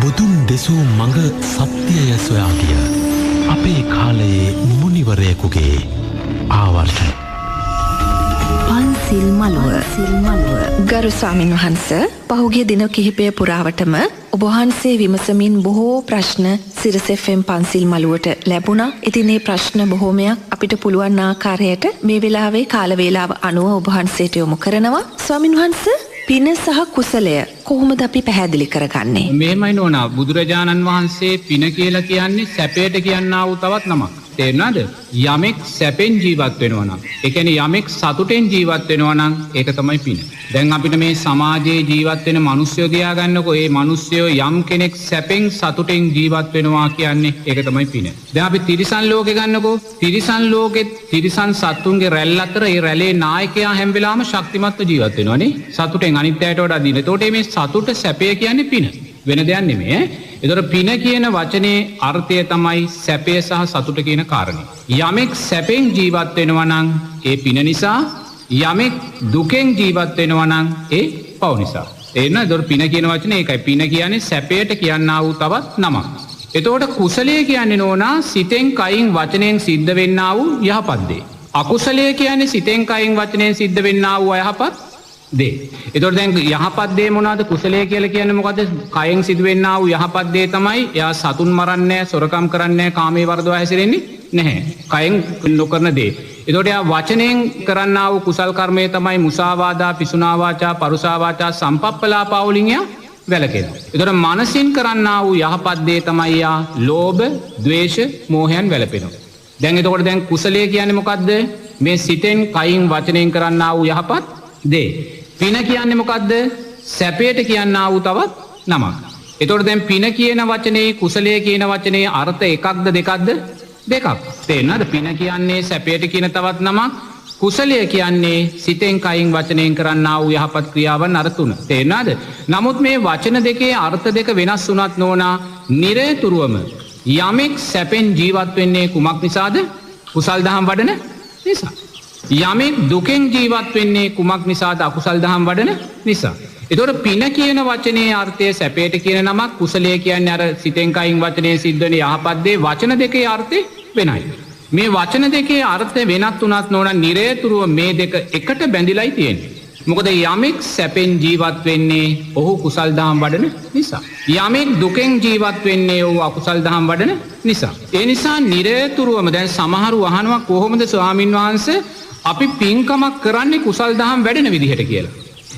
බුදුන් දෙසූ මඟ සත්‍යය සොයා ගිය අපේ කාලයේ මුනිවරයෙකුගේ ආවර්තන. පන්සිල් මළුව ගරු ස්වාමින් වහන්ස, පහුගිය දින කිහිපය පුරාවටම ඔබ වහන්සේ විමසමින් බොහෝ ප්‍රශ්න සිරස FM පන්සිල් මළුවට ලැබුණා. ඉතින් මේ ප්‍රශ්න බොහෝමයක් අපිට පුළුවන් ආකාරයට මේ වෙලාවේ කාල වේලාව අනුව ඔබ වහන්සේට යොමු කරනවා. ස්වාමින් වහන්ස, පින සහ කුසලය කොහොමද අපි පැහැදිලි කරගන්නේ? මෙහෙමයි නෝනා, බුදුරජාණන් වහන්සේ පින කියලා කියන්නේ සැපයට කියන්නා වූ තවත් නමක්. තේරුණාද? යමෙක් සැපෙන් ජීවත් වෙනවා නම්, ඒ කියන්නේ යමෙක් සතුටෙන් ජීවත් වෙනවා නම් ඒක තමයි පින. දැන් අපිට මේ සමාජයේ ජීවත් වෙන මිනිස්සුયો දිහා ගන්නකො, ඒ මිනිස්සුયો යම් කෙනෙක් සැපෙන් සතුටෙන් ජීවත් වෙනවා කියන්නේ ඒක තමයි පින. දැන් අපි තිරිසන් ලෝකේ ගන්නකො, තිරිසන් ලෝකෙත් තිරිසන් සත්තුන්ගේ රැල්ල අතර ඒ රැළේ නායකයා හැම වෙලාවම ශක්තිමත්ව ජීවත් වෙනවානේ, සතුටෙන් අනිත් අයට වඩා දින. ඒතකොට මේ සතුට සැපය කියන්නේ පින, වෙන දෙයක් නෙමෙයි. එතකොට පින කියන වචනේ අර්ථය තමයි සැපය සහ සතුට කියන කාරණේ. යමෙක් සැපෙන් ජීවත් වෙනවා නම් ඒ පින නිසා, යමෙක් දුකෙන් ජීවත් වෙනවා නම් ඒ පව් නිසා. එන්න එතකොට පින කියන වචනේ ඒකයි. පින කියන්නේ සැපයට කියන්නා වූ තවත් නමක්. එතකොට කුසලය කියන්නේ නෝනා සිතෙන් කයින් වචනයෙන් සිද්ධ වෙන්නා වූ යහපත් දේ. අකුසලය කියන්නේ සිතෙන් කයින් වචනයෙන් සිද්ධ වෙන්නා වූ අයහපත් දේ. එතකොට දැන් යහපත් දේ මොනවාද? කුසලය කියලා කියන්නේ මොකද්ද? කයෙන් සිදුවෙන්නා වූ යහපත් දේ තමයි එයා සතුන් මරන්නේ නැහැ, සොරකම් කරන්නේ නැහැ, කාමයේ වර්ධව හැසිරෙන්නේ නැහැ. කයෙන් නොකරන දේ. එතකොට එයා වචනයෙන් කරන්නා වූ කුසල් කර්මය තමයි මුසාවාදා, පිසුනා වාචා, පරුසා වාචා, සම්පප්පලාපා වලින් එයා වැළකෙනවා. එතකොට මනසින් කරන්නා වූ යහපත් දේ තමයි එයා ලෝභ, ද්වේෂ, මෝහයන් වැළපෙනවා. දැන් එතකොට දැන් කුසලය කියන්නේ මොකද්ද? මේ සිතෙන් කයින් වචනයෙන් කරන්නා වූ යහපත් දේ. පින කියන්නේ මොකද්ද? සැපයට කියන්නා වූ තවත් නමක්. එතකොට දැන් පින කියන වචනේ කුසලය කියන වචනේ අර්ථ එකක්ද දෙකක්ද? දෙකක්. තේරෙනවද? පින කියන්නේ සැපයට කියන තවත් නමක්. කුසලය කියන්නේ සිතෙන් කයින් වචනයෙන් කරන්නා වූ යහපත් ක්‍රියාවන් අර තුන. තේරෙනවද? නමුත් මේ වචන දෙකේ අර්ථ දෙක වෙනස් වුණත් නෝනා, නිරේතුරුවම යමෙක් සැපෙන් ජීවත් වෙන්නේ කුමක් නිසාද? කුසල් දහම් වඩන නිසා. යමෙක් දුකෙන් ජීවත් වෙන්නේ කුමක් නිසාද? අකුසල් දහම් වඩන නිසා. එතකොට පින කියන වචනේ අර්ථය සැපයට කියන නමක්, කුසලය කියන්නේ අර සිතෙන් කයින් වචනේ සිද්ධ වෙන යහපත් දේ. වචන දෙකේ අර්ථය වෙනයි. මේ වචන දෙකේ අර්ථය වෙනත් වුණත් නෝනා, නිරේතුරුව මේ දෙක එකට බැඳිලායි තියෙන්නේ. මොකද යමෙක් සැපෙන් ජීවත් වෙන්නේ ඔහු කුසල් දහම් වඩන නිසා. යමෙක් දුකෙන් ජීවත් වෙන්නේ ඔහු අකුසල් දහම් වඩන නිසා. ඒ නිසා නිරේතුරුවම දැන් සමහරු අහනවා, කොහොමද ස්වාමින් වහන්සේ අපි පින්කමක් කරන්නේ කුසල් දහම් වැඩෙන විදිහට කියලා.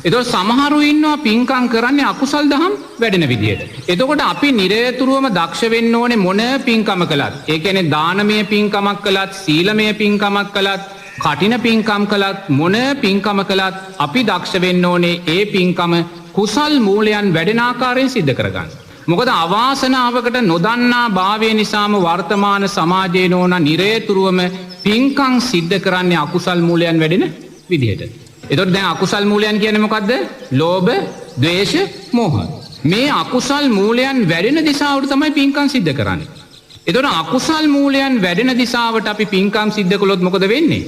එතකොට සමහරු ඉන්නවා පින්කම් කරන්නේ අකුසල් දහම් වැඩෙන විදිහට. එතකොට අපි නිරේතුරුවම දක්ෂ වෙන්න ඕනේ මොන පින්කම කළත්. ඒ කියන්නේ දානමය පින්කමක් කළත්, සීලමය පින්කමක් කළත්, කටින පින්කම් කළත්, මොන පින්කම කළත් අපි දක්ෂ වෙන්න ඕනේ ඒ පින්කම කුසල් මූලයන් වැඩෙන ආකාරයෙන් සිද්ධ කරගන්න. මොකද අවාසනාවකට නොදන්නා භාවය නිසාම වර්තමාන සමාජයේ නෝනා නිරේතුරුවම පින්කම් සිද්ධ කරන්නේ අකුසල් මූලයන් වැඩෙන විදිහට. එතකොට දැන් අකුසල් මූලයන් කියන්නේ මොකද්ද? ලෝභ, ද්වේෂ, මෝහ. මේ අකුසල් මූලයන් වැඩෙන දිශාවට තමයි පින්කම් සිද්ධ කරන්නේ. එතකොට අකුසල් මූලයන් වැඩෙන දිශාවට අපි පින්කම් සිද්ධ කළොත් මොකද වෙන්නේ?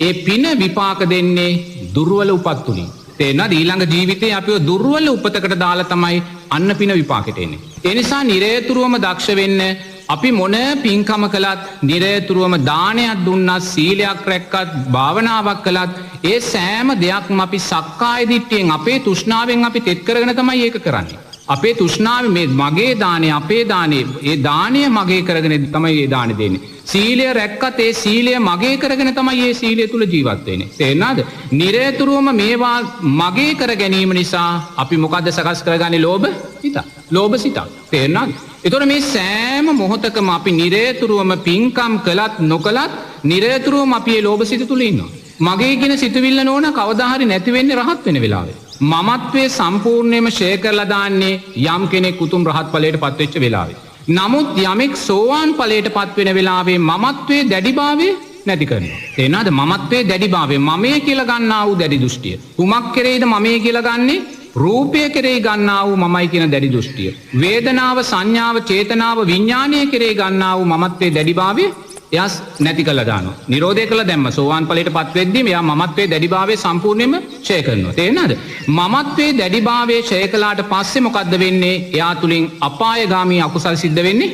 ඒ පින විපාක දෙන්නේ දුර්වල උපත් තුලින්. තේරෙනවද? ඊළඟ ජීවිතේ අපිව දුර්වල උපතකට දාලා තමයි අන්න පින විපාකෙට එන්නේ. ඒ නිසා නිරේතුරුවම දක්ෂ වෙන්න අපි මොන පින්කම කළත්, නිරේතුරුවම දානයක් දුන්නත්, සීලයක් රැක්කත්, භාවනාවක් කළත්, ඒ සෑම දෙයක්ම අපි සක්කාය දිට්ඨියෙන්, අපේ තෘෂ්ණාවෙන් අපි තෙත් කරගෙන තමයි ඒක කරන්නේ. අපේ තෘෂ්ණාව මේ මගේ දානේ, අපේ දානේ, ඒ දානය මගේ කරගෙන තමයි ඒ දානේ දෙන්නේ. සීලය රැක්කත් ඒ සීලය මගේ කරගෙන තමයි ඒ සීලය තුල ජීවත් වෙන්නේ. තේරෙනවද? නිරේතුරුවම මේවා මගේ කර ගැනීම නිසා අපි මොකද්ද සකස් කරගන්නේ? ලෝභ සිත. ලෝභ සිත. තේරෙනවද? එතකොට මේ සෑම මොහොතකම අපි නිරේතුරුවම පින්කම් කළත් නොකළත් නිරේතුරුවම අපි ඒ ලෝභ සිත තුල ඉන්නවා. මගේ කියන සිතුවිල්ල නෝන කවදා හරි නැති වෙන්නේ රහත් වෙන වෙලාවේ. මමත්වයේ සම්පූර්ණයෙන්ම ෂෙයා කරලා දාන්නේ යම් කෙනෙක් උතුම් රහත් ඵලයට පත් වෙච්ච වෙලාවේ. නමුත් යමෙක් සෝවාන් ඵලයට පත් වෙන වෙලාවේ මමත්වයේ දැඩිභාවය නැති කරනවා. තේරෙනවද? මමත්වයේ දැඩිභාවය, මමයේ කියලා ගන්නා වූ දැඩි දෘෂ්ටිය. කුමක් කෙරෙහිද මමයේ කියලා ගන්නෙ? රූපය කෙරෙහි ගන්නා වූ මමයි කියන දැඩි දෘෂ්ටිය. වේදනාව, සංඥාව, චේතනාව, විඥානය කෙරෙහි ගන්නා වූ මමත්වයේ දැඩිභාවය එයා නැති කළා දානවා. නිරෝධය කළා දැම්ම. සෝවාන් ඵලයටපත් වෙද්දී මෙයා මමත්වයේ දැඩිභාවයේ සම්පූර්ණයෙන්ම ඡය කරනවා. තේරෙනවද? මමත්වයේ දැඩිභාවයේ ඡය කළාට පස්සේ මොකද්ද වෙන්නේ? එයා තුලින් අපායগামী අකුසල් සිද්ධ වෙන්නේ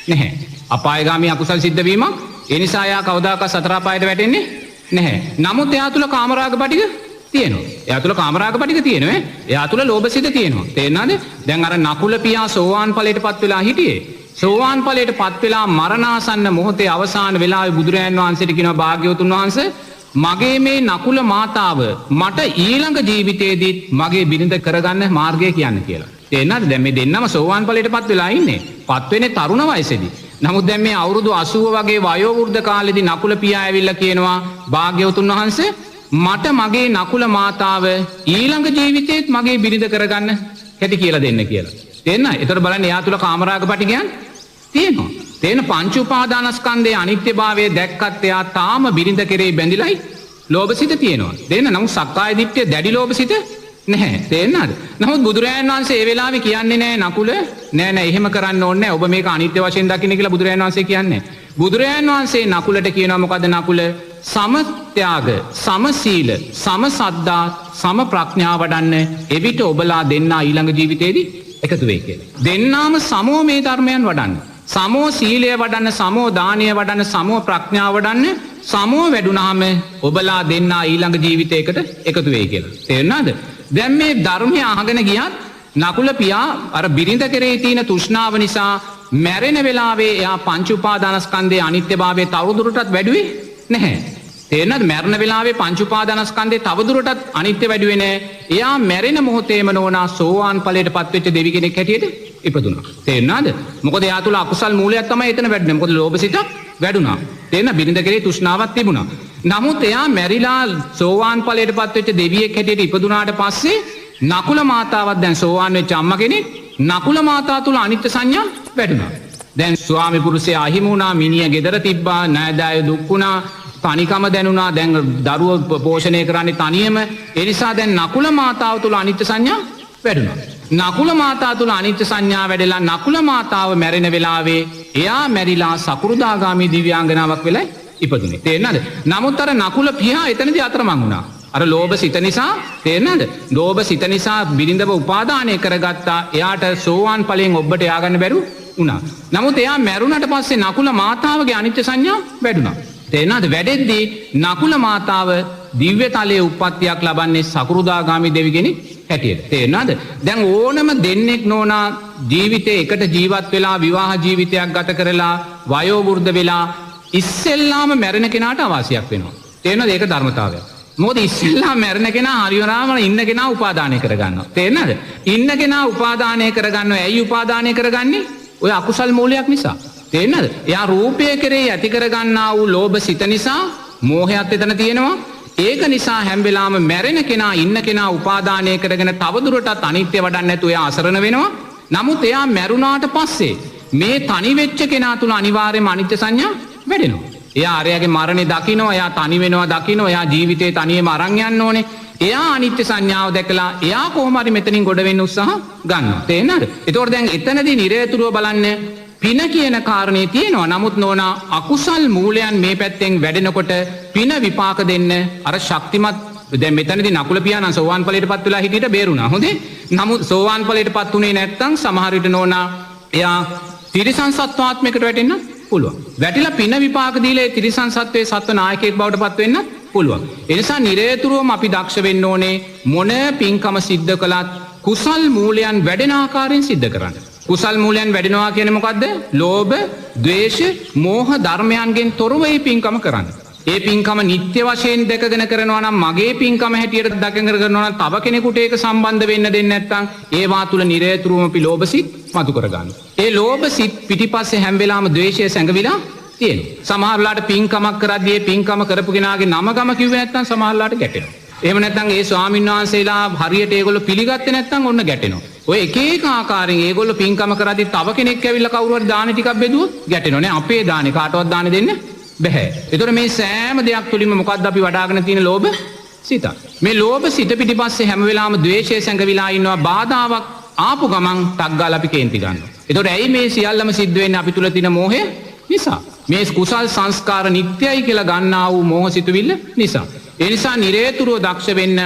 නැහැ. අපායগামী අකුසල් සිද්ධ වීමක් ඒ නිසා එයා කවදාකවත් සතර අපායට වැටෙන්නේ නැහැ. නමුත් එයා තුල කාමරාග පිටික තියෙනවා. එයා තුල කාමරාග පිටික තියෙනවා. එයා තුල ලෝභසිත තියෙනවා. තේරෙනවද? දැන් අර නකුල පියා සෝවාන් ඵලයටපත් වෙලා හිටියේ. සෝවාන් ඵලයටපත් වෙලා මරණාසන්න මොහොතේ අවසාන වෙලාවේ බුදුරයන් වහන්සේට කියනවා භාග්‍යවතුන් වහන්සේ මගේ මේ නකුල මාතාව මට ඊළඟ ජීවිතයේදී මගේ බිරිඳ කරගන්න මාර්ගය කියන්න කියලා. තේරෙනවද? දැන් මේ දෙන්නම සෝවාන් ඵලයටපත් වෙලා ඉන්නේ. පත් වෙන්නේ තරුණ වයසේදී. නමුත් දැන් මේ අවුරුදු 80 වගේ වයෝ වෘද්ධ කාලෙදී නකුල පියා ඇවිල්ලා කියනවා භාග්‍යවතුන් වහන්සේ මට මගේ නකුල මාතාව ඊළඟ ජීවිතේත් මගේ බිරිඳ කරගන්න හැටි කියලා දෙන්න කියලා. තේරෙනවද? ඒතර බලන්න එයා තුල කාමරාග පිටිකයන් තියෙනවා. තේන පංච උපාදානස්කන්ධයේ අනිත්‍යභාවය දැක්කත් එයා තාම බිරිඳ කෙරේ බැඳිලයි ලෝභසිත තියෙනවා. දෙන්න නමුත් සක්කාය දිට්ඨිය දැඩි ලෝභසිත නැහැ. තේරෙනවද? නමුත් බුදුරජාණන් වහන්සේ ඒ වෙලාවේ කියන්නේ නැහැ නකුල නෑ එහෙම කරන්න ඕනේ නැහැ. ඔබ මේක අනිත්‍ය වශයෙන් දකින්න කියලා බුදුරජාණන් වහන්සේ කියන්නේ. බුදුරජාණන් වහන්සේ නකුලට කියනවා මොකද නකුල? සමත්‍යාග, සමසීල, සමසද්දා, සම ප්‍රඥා වඩන්න එවිට ඔබලා දෙන්නා ඊළඟ ජීවිතේදී එකතු වෙයි කියලා. දෙන්නාම සමෝ මේ ධර්මයන් වඩන්න. සමෝ සීලය වඩන්න, සමෝ දානය වඩන්න, සමෝ ප්‍රඥාව වඩන්න, සමෝ වැඩුණාම ඔබලා දෙන්නා ඊළඟ ජීවිතයකට එකතු වෙයි කියලා. තේරුණාද? දැන් මේ ධර්මය අහගෙන ගියත් නකුල පියා අර බිරිඳ කෙරේ තියෙන තෘෂ්ණාව නිසා මැරෙන වෙලාවේ එයා පංච උපාදානස්කන්ධයේ අනිත්‍යභාවය තවදුරටත් වැඩුවේ නැහැ. තේරෙනවද? මරණ වෙලාවේ පංච උපාදානස්කන්ධේ තවදුරටත් අනිත්‍ය වැඩි වෙන්නේ. එයා මැරෙන මොහොතේම නෝනා සෝවාන් ඵලයටපත් වෙච්ච දෙවි කෙනෙක් හැටියට ඉපදුණා. තේරෙනවද? මොකද එයා තුල අකුසල් මූලයක් තමයි එතන වැඩුණේ. මොකද ලෝභසිතක් වැඩුණා. තේරෙන බිරිඳ කෙරේ තෘෂ්ණාවක් තිබුණා. නමුත් එයා මැරිලා සෝවාන් ඵලයටපත් වෙච්ච දෙවියෙක් හැටියට ඉපදුනාට පස්සේ නකුල මාතාවක් දැන් සෝවාන් වෙච්ච අම්මා කෙනෙක් නකුල මාතාව තුල අනිත්‍ය සංඥා වැඩුණා. දැන් ස්වාමි පුරුෂයා අහිමි වුණා, මිනිහ ගෙදර තිබ්බා, ණයදාය දුක් වුණා, තනිකම දැනුණා. දැන් දරුව පෝෂණය කරන්නේ තනියම. ඒ නිසා දැන් නකුල මාතාව තුල අනිත්‍ය සංඥා වැඩුණා. නකුල මාතාව තුල අනිත්‍ය සංඥා වැඩිලා නකුල මාතාව මැරෙන වෙලාවේ එයා මැරිලා සකුරුදාගාමී දිව්‍යාංගනාවක් වෙලා ඉපදුනේ. තේරෙනවද? නමුත් අර නකුල පියා එතනදී අතරමං වුණා. අර ලෝභ සිත නිසා. තේරෙනවද? ලෝභ සිත නිසා බිරිඳව උපාදානය කරගත්තා. එයාට සෝවාන් ඵලයෙන් ඔබට ය아가න්න බැරුව වුණා. නමුත් එයා මැරුණට පස්සේ නකුල මාතාවගේ අනිත්‍ය සංඥා වැඩුණා. තේරෙනවද? වැඩෙද්දී නකුල මාතාව දිව්‍ය තලයේ උප්පත්තියක් ලබන්නේ සකුරුදාගාමි දෙවි කෙනෙක් හැටියට. තේරෙනවද? දැන් ඕනම දෙන්නෙක් නෝනා ජීවිතේ එකට ජීවත් වෙලා විවාහ ජීවිතයක් ගත කරලා වයෝ වෘද්ධ වෙලා ඉස්සෙල්ලාම මැරෙන කෙනාට අවාසියක් වෙනවා. තේරෙනවද? ඒක ධර්මතාවයක්. මොකද ඉස්සෙල්ලාම මැරෙන කෙනා හරියටම ඉන්න කෙනා උපාදානය කරගන්නවා. තේරෙනවද? ඉන්න කෙනා උපාදානය කරගන්නවා. ඇයි උපාදානය කරගන්නේ? ඔය අකුසල් මූලයක් නිසා. තේරෙනවද? එයා රූපය කෙරේ ඇති කරගන්නා වූ ලෝභ සිත නිසා මෝහයත් එතන තියෙනවා. ඒක නිසා හැම වෙලාවම මැරෙන කෙනා ඉන්න කෙනා උපාදානය කරගෙන තවදුරටත් අනිත්‍ය වඩන්නේ නැතුව එයා අසරණ වෙනවා. නමුත් එයා මැරුණාට පස්සේ මේ තනි වෙච්ච කෙනා තුල අනිවාර්යයෙන්ම අනිත්‍ය සංඥා වැඩෙනවා. එයා ආර්යගේ මරණය දකිනවා, එයා තනි වෙනවා දකිනවා, එයා ජීවිතේ තනියම අරන් යන්න ඕනේ. එයා අනිත්‍ය සංඥාව දැකලා එයා කොහොම හරි මෙතනින් ගොඩ වෙන්න උත්සාහ ගන්නවා. තේරෙනවද? ඒතකොට දැන් එතනදී නිරේතුරුව බලන්න පින කියන කාරණේ තියෙනවා. නමුත් නෝනා අකුසල් මූලයන් මේ පැත්තෙන් වැඩෙනකොට පින විපාක දෙන්න අර ශක්තිමත් දැන් මෙතනදී නකුල පියාණන් සෝවාන් ඵලයටපත් වෙලා හිටියට බේරුණා. හොඳේ. නමුත් සෝවාන් ඵලයටපත් උනේ නැත්නම් සමහර විට නෝනා එයා තිරිසන් සත්වාත්මයකට වැටෙන්න පුළුවන්. වැටිලා පින විපාක දීලා ඒ තිරිසන් සත්වයේ සත්ව නායකයෙක් බවට පත් වෙන්න පුළුවන්. ඒ නිසා නිරේතුරුවම අපි දක්ෂ වෙන්න ඕනේ මොන පින්කම සිද්ධ කළත් කුසල් මූලයන් වැඩෙන ආකාරයෙන් සිද්ධ කරන්න. කුසල් මූලයන් වැඩෙනවා කියන්නේ මොකද්ද? ලෝභ, ද්වේෂ, මෝහ ධර්මයන්ගෙන් තොරව මේ පින්කම කරන්න. ඒ පින්කම නිත්‍ය වශයෙන් දැකගෙන කරනවා නම් මගේ පින්කම හැටියට දැකගෙන කරනවා නම් තව කෙනෙකුට ඒක සම්බන්ධ වෙන්න දෙන්නේ නැත්නම් ඒවා තුල නිරේතුරුවම අපි ලෝභසිත මතු කරගන්න. ඒ ලෝභසිත පිටිපස්සේ හැම වෙලාවම ද්වේෂය සැඟවිලා තියෙනවා. සමහර වෙලාවට පින්කමක් කරද්දී ඒ පින්කම කරපු කෙනාගේ නම ගම කිව්වේ නැත්නම් සමහර වෙලාවට ගැටෙනවා. එහෙම නැත්නම් ඒ ස්වාමීන් වහන්සේලා හරියට ඒගොල්ලෝ පිළිගත්තේ නැත්නම් ඔන්න ගැටෙනවා. ඔය එක එක ආකාරයෙන් ඒගොල්ලෝ පින්කම කරද්දී තව කෙනෙක් ඇවිල්ලා කවුරු හරි දාන ටිකක් බෙදුවොත් ගැටෙනවා නේ. අපේ දානේ කාටවත් දාන දෙන්න බැහැ. ඒතර මේ සෑම දෙයක් තුළින්ම මොකද්ද අපි වඩාගෙන තියෙන ලෝභ සිත. මේ ලෝභ සිත පිටිපස්සේ හැම වෙලාවම ද්වේෂය සැඟවිලා ඉන්නවා. බාධාවක් ආපු ගමන් ටක් ගාලා අපි කේන්ති ගන්නවා. ඒතර ඇයි මේ සියල්ලම සිද්ධ වෙන්නේ? අපි තුල තියෙන මෝහය නිසා. මේ කුසල් සංස්කාර නිත්‍යයි කියලා ගන්නා වූ මෝහ සිතුවිල්ල නිසා. ඒ නිසා නිරේතුරුව දක්ෂ වෙන්න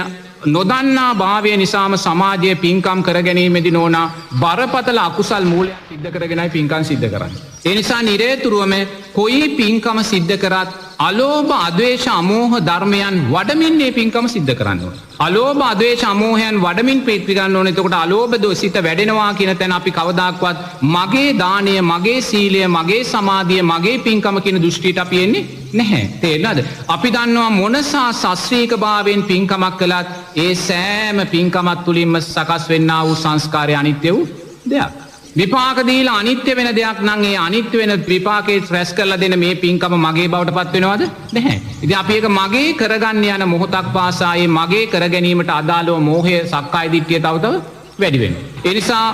නොදන්නා භාවය නිසාම සමාජයේ පින්කම් කර ගැනීමේදී නෝනා බරපතල අකුසල් මූලයන් සිද්ධ කරගෙනයි පින්කම් සිද්ධ කරන්නේ. ඒ නිසා නිරේතුරුවම කොයි පින්කම සිද්ධ කරත් අලෝභ අද්වේෂ අමෝහ ධර්මයන් වඩමින් මේ පින්කම සිද්ධ කරන්න ඕනේ. අලෝභ අද්වේෂ අමෝහයන් වඩමින් ප්‍රීති ගන්න ඕනේ. එතකොට අලෝභ දෝසිත වැඩෙනවා කියන තැන අපි කවදාක්වත් මගේ දානය, මගේ සීලය, මගේ සමාධිය, මගේ පින්කම කියන දෘෂ්ටියට අපි එන්නේ නැහැ. තේරෙනවද? අපි දන්නවා මොනසා සස්ත්‍රීක භාවයෙන් පින්කමක් කළත් ඒ සෑම පින්කමක් තුලින්ම සකස් වෙන්නා වූ සංස්කාරය අනිත්‍ය වූ දෙයක්. විපාක දීලා අනිත්‍ය වෙන දෙයක් නම් ඒ අනිත්‍ය වෙන විපාකේ රැස් කරලා දෙන මේ පින්කම මගේ බවට පත් වෙනවද? නැහැ. ඉතින් අපි ඒක මගේ කරගන්න යන මොහොතක් පාසා ඒ මගේ කර ගැනීමට අදාළව මෝහය, සක්කාය දිට්ඨිය තව වැඩි වෙනවා. ඒ නිසා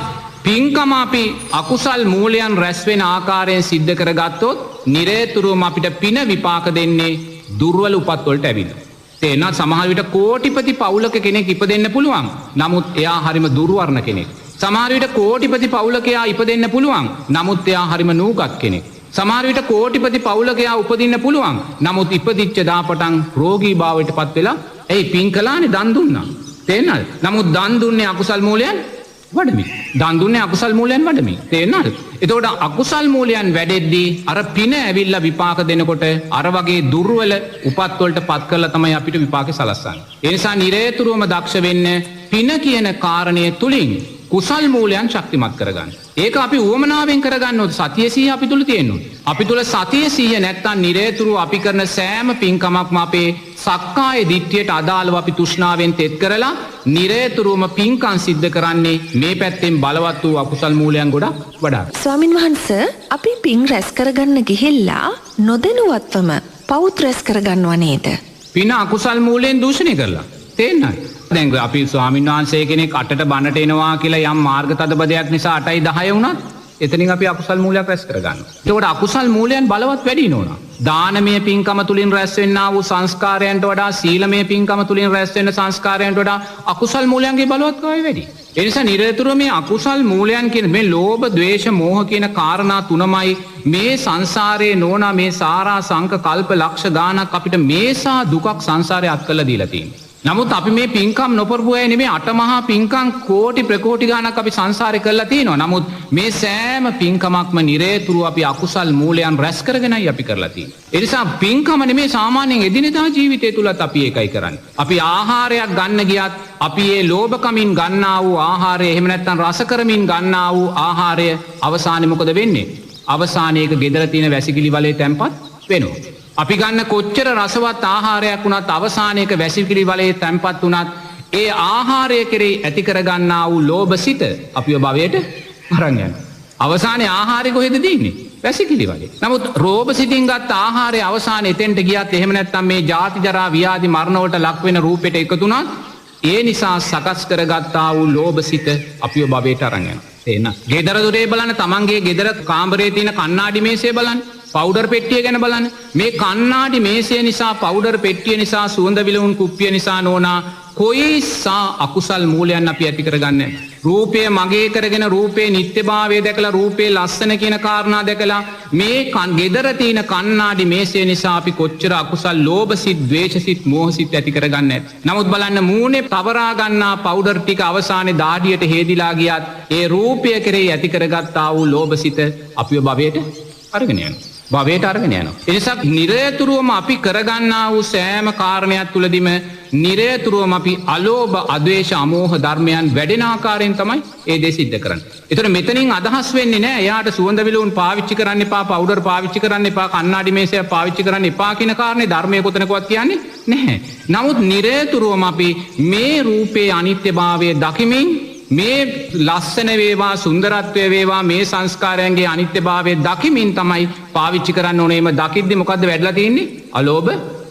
පින්කම අපි අකුසල් මූලයන් රැස් වෙන ආකාරයෙන් සිද්ධ කරගත්තොත් නිරේතුරුවම අපිට පින විපාක දෙන්නේ දුර්වල උපත් වලට ඇවිල්ලා. තේන සමහර විට කෝටිපති පවුලක කෙනෙක් ඉපදෙන්න පුළුවන්. නමුත් එයා හරිම දුර්වර්ණ කෙනෙක්. සමහර විට කෝටිපති පවුලකයා ඉපදෙන්න පුළුවන්. නමුත් එයා හරිම නූගත් කෙනෙක්. සමහර විට කෝටිපති පවුලකයා උපදින්න පුළුවන්. නමුත් ඉපදිච්ච දාපටන් රෝගී භාවයට පත් වෙලා එයි පින් කළානේ දන් දුන්නා. තේරෙනවද? නමුත් දන් දුන්නේ අකුසල් මූලයන් වඩමින්. දන් දුන්නේ අකුසල් මූලයන් වඩමින්. තේරෙනවද? එතකොට අකුසල් මූලයන් වැඩෙද්දී අර පින ඇවිල්ලා විපාක දෙනකොට අර වගේ දුර්වල උපත් වලට පත් කරලා තමයි අපිට විපාකේ සලස්සන්නේ. ඒ නිසා නිරේතුරුවම දක්ෂ වෙන්න පින කියන කාරණය තුලින් කුසල් මූලයන් ශක්තිමත් කරගන්න. ඒක අපි උවමනාවෙන් කරගන්න ඕනේ. සතිය සිහිය අපි තුල තියෙන්න ඕනේ. අපි තුල සතිය සිහිය නැත්තම් නිරේතුරුව අපි කරන සෑම පින්කමක්ම අපේ සක්කාය දිට්ඨියට අදාළව අපි තෘෂ්ණාවෙන් තෙත් කරලා නිරේතුරුවම පින්කම් සිද්ධ කරන්නේ මේ පැත්තෙන් බලවත් වූ අකුසල් මූලයන් ගොඩක් වඩා. ස්වාමින් වහන්සේ අපි පින් රැස් කරගන්න ගිහිල්ලා නොදැනුවත්වම පවුත් රැස් කරගන්නව නේද? පින අකුසල් මූලයෙන් දූෂණය කරලා. තේන්නයි. දැන් අපි ස්වාමීන් වහන්සේ කෙනෙක් අටට බණට එනවා කියලා යම් මාර්ග තදබදයක් නිසා 8යි 10 වුණත් එතනින් අපි අකුසල් මූලයක් රැස් කරගන්නවා. ඒකට අකුසල් මූලයන් බලවත් වැඩි වෙනවා. දානමය පින්කම තුලින් රැස් වෙන්නා වූ සංස්කාරයන්ට වඩා සීලමය පින්කම තුලින් රැස් වෙන සංස්කාරයන්ට වඩා අකුසල් මූලයන්ගේ බලවත්කම වැඩි. ඒ නිසා නිරතුරුව මේ අකුසල් මූලයන් කියන මේ ලෝභ, ද්වේෂ, මෝහ කියන කාරණා තුනමයි මේ සංසාරයේ නෝනා මේ සාරා සංක කල්ප ලක්ෂ ගාණක් අපිට මේසා දුකක් සංසාරේ අත් කළා දීලා තියෙන්නේ. නමුත් අපි මේ පින්කම් නොපරපු අය නෙමෙයි අටමහා පින්කම් කෝටි ප්‍රකෝටි ගාණක් අපි සංසාරේ කරලා තියෙනවා. නමුත් මේ සෑම පින්කමක්ම නිරේතුරුව අපි අකුසල් මූලයන් රැස් කරගෙනයි අපි කරලා තියෙන්නේ. ඒ නිසා පින්කම නෙමෙයි සාමාන්‍යයෙන් එදිනෙදා ජීවිතය තුලත් අපි ඒකයි කරන්නේ. අපි ආහාරයක් ගන්න ගියත් අපි ඒ ලෝභකමින් ගන්නා වූ ආහාරය එහෙම නැත්නම් රස කරමින් ගන්නා වූ ආහාරය අවසානයේ මොකද වෙන්නේ? අවසානයේ ඒක gedara තියෙන වැසිකිලි වලේ තැම්පත් වෙනවා. අපි ගන්න කොච්චර රසවත් ආහාරයක් වුණත් අවසානයක වැසිකිලි වලේ තැම්පත් වුණත් ඒ ආහාරය කෙරෙහි ඇති කරගන්නා වූ ලෝභසිත අපිව භවයට අරන් යනවා. අවසානයේ ආහාරය කොහෙද දින්නේ? වැසිකිලි වලේ. නමුත් රෝභසිතින් ගත්ත ආහාරය අවසානයේ එතෙන්ට ගියත් එහෙම නැත්නම් මේ ජාති ජරා ව්‍යාධි මරණ වලට ලක් වෙන රූපෙට එකතු වුණත් ඒ නිසා සකස් කරගත්තා වූ ලෝභසිත අපිව භවයට අරන් යනවා. තේන්න. ගෙදර දොරේ බලන්න, තමන්ගේ ගෙදර කාමරේ තියෙන කණ්ණාඩි මේසය බලන්න. පවුඩර් පෙට්ටිය ගැන බලන්න. මේ කණ්ණාඩි මේසය නිසා, පවුඩර් පෙට්ටිය නිසා, සුවඳ විලවුන් කුප්පිය නිසා නෝනා කොයිසා අකුසල් මූලයන් අපි ඇති කරගන්නේ. රූපය මගේ කරගෙන රූපේ නිත්‍යභාවය දැකලා රූපේ ලස්සන කියන කාරණා දැකලා මේ ගෙදර තියෙන කණ්ණාඩි මේසය නිසා අපි කොච්චර අකුසල් ලෝභසිත, ද්වේෂසිත, මෝහසිත ඇති කරගන්නේ. නමුත් බලන්න මූණේ තවරා ගන්නා පවුඩර් ටික අවසානයේ දාඩියට හේදිලා ගියත් ඒ රූපය කෙරෙහි ඇති කරගත්තා වූ ලෝභසිත අපිව භවයට අරගෙන යනවා. භවයට අරගෙන යනවා. ඒ නිසා නිරේතුරුවම අපි කරගන්නා වූ සෑම කාරණයක් තුලදීම නිරේතුරුවම අපි අලෝභ, අද්වේෂ, අමෝහ ධර්මයන් වැඩෙන ආකාරයෙන් තමයි ඒ දේ සිද්ධ කරන්නේ. ඒතර මෙතනින් අදහස් වෙන්නේ නැහැ එයාට සුවඳ විලවුන් පාවිච්චි කරන්න එපා, පවුඩර් පාවිච්චි කරන්න එපා, කණ්ණාඩි මේසය පාවිච්චි කරන්න එපා කියන කාරණේ ධර්මයේ කොතනකවත් කියන්නේ නැහැ. නමුත් නිරේතුරුවම අපි මේ රූපේ අනිත්‍යභාවය දකිමින් මේ ලස්සන වේවා, සුන්දරත්වය වේවා, මේ සංස්කාරයන්ගේ අනිත්‍යභාවය දකිමින් තමයි පාවිච්චි කරන්න ඕනේ. එම දකිද්දි මොකද්ද වැඩිලා තියෙන්නේ? අලෝභ,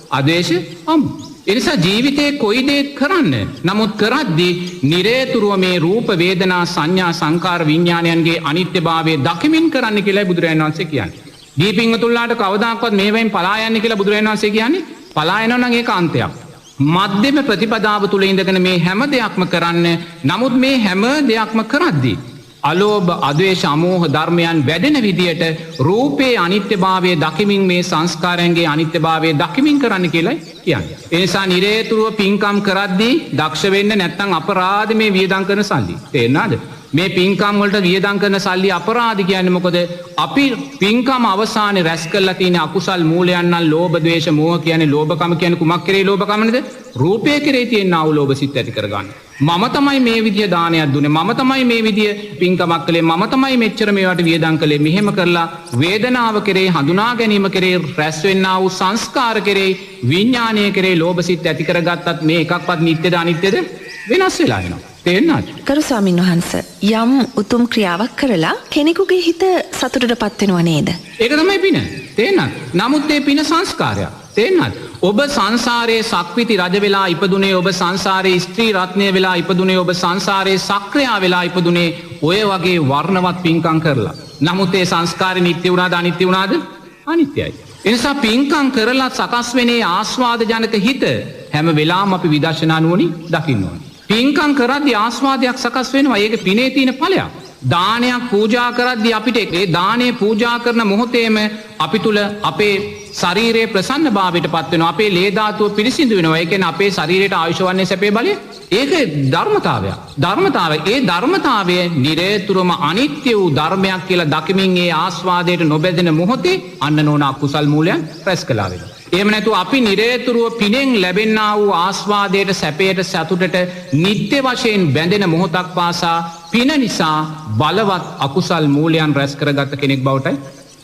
අද්වේෂ, අමෝහ. ඒ නිසා ජීවිතේ කොයි දෙයක් කරන්න. නමුත් කරද්දී නිරේතුරුව මේ රූප, වේදනා, සංඥා, සංකාර, විඥානයන්ගේ අනිත්‍යභාවය දකිමින් කරන්න කියලායි බුදුරජාණන් වහන්සේ කියන්නේ. දීපින්වතුන්ලාට කවදාකවත් මේවෙන් පලා යන්නේ කියලා බුදුරජාණන් වහන්සේ කියන්නේ. පලා යනවා නම් ඒක අන්තයක්. මධ්‍යම ප්‍රතිපදාව තුළ ඉඳගෙන මේ හැම දෙයක්ම කරන්න. නමුත් මේ හැම දෙයක්ම කරද්දී අලෝභ අද්වේෂ අමෝහ ධර්මයන් වැඩෙන විදියට රූපේ අනිත්‍යභාවය දකිමින් මේ සංස්කාරයන්ගේ අනිත්‍යභාවය දකිමින් කරන්න කියලා කියන්නේ. ඒ නිසා නිරේතුරුව පින්කම් කරද්දී දක්ෂ වෙන්න නැත්නම් අපරාධ මේ වියදම් කරන සල්ලි. තේරෙනවද? මේ පින්කම් වලට වියදම් කරන සල්ලි අපරාධ කියන්නේ මොකද? අපි පින්කම් අවසානයේ රැස් කරලා තියෙන අකුසල් මූලයන් නම් ලෝභ ද්වේෂ මෝහ කියන්නේ ලෝභකම කියන්නේ කුමක් කෙරේ ලෝභකමනද? රූපය කෙරේ තියෙන ආ ලෝභ සිත් ඇති කරගන්න. මම තමයි මේ විදිය දානයක් දුන්නේ. මම තමයි මේ විදිය පින්කමක් කළේ. මම තමයි මෙච්චර මේවට වියදම් කළේ. මෙහෙම කරලා වේදනාව කෙරේ හඳුනා ගැනීම කෙරේ රැස් වෙන්නා වූ සංස්කාර කෙරේ විඥානය කෙරේ ලෝභ සිත් ඇති කරගත්තත් මේ එකක්වත් නිට්ටයද අනිත්‍යද වෙනස් වෙලා යනවා. තේරෙනවද? කරු ස්වාමීන් වහන්ස යම් උතුම් ක්‍රියාවක් කරලා කෙනෙකුගේ හිත සතුටටපත් වෙනව නේද? ඒක තමයි පින. තේරෙනවද? නමුත් මේ පින සංස්කාරයක්. තේරෙනවද? ඔබ සංසාරයේ සක්විති රජ වෙලා ඉපදුනේ, ඔබ සංසාරයේ ස්ත්‍රී රත්නය වෙලා ඉපදුනේ, ඔබ සංසාරයේ සක්‍රියා වෙලා ඉපදුනේ ඔය වගේ වර්ණවත් පින්කම් කරලා. නමුත් ඒ සංස්කාරය නිට්ටය වුණාද අනිත්‍ය වුණාද? අනිත්‍යයි. ඒ නිසා පින්කම් කරලා සකස් වෙනේ ආස්වාද ජනක හිත හැම වෙලාවම අපි විදර්ශනා නුවණින් දකින්න ඕනේ. පින්කම් කරද්දී ආස්වාදයක් සකස් වෙනවා. ඒක පිනේ තියෙන ඵලයක්. දානයක් පූජා කරද්දී අපිට ඒ දානේ පූජා කරන මොහොතේම අපි තුල අපේ ශරීරයේ ප්‍රසන්න භාවයට පත් වෙනවා. අපේ ලේ ධාතුව පිරිසිදු වෙනවා. ඒ කියන්නේ අපේ ශරීරයට ආයුෂ වන්නේ සැපේ බලය. ඒක ධර්මතාවයක්. ඒ ධර්මතාවය නිරේතුරුම අනිත්‍ය වූ ධර්මයක් කියලා දකිමින් ඒ ආස්වාදයට නොබැදෙන මොහොතේ අන්න නෝන අකුසල් මූලයන් රැස් කළා වෙනවා. එහෙම නැතුව අපි නිරේතුරුව පිනෙන් ලැබෙන්නා වූ ආස්වාදයට සැපයට සතුටට නිත්‍ය වශයෙන් බැඳෙන මොහොතක් පාසා පින නිසා බලවත් අකුසල් මූලයන් රැස් කරගත්ත කෙනෙක් බවටයි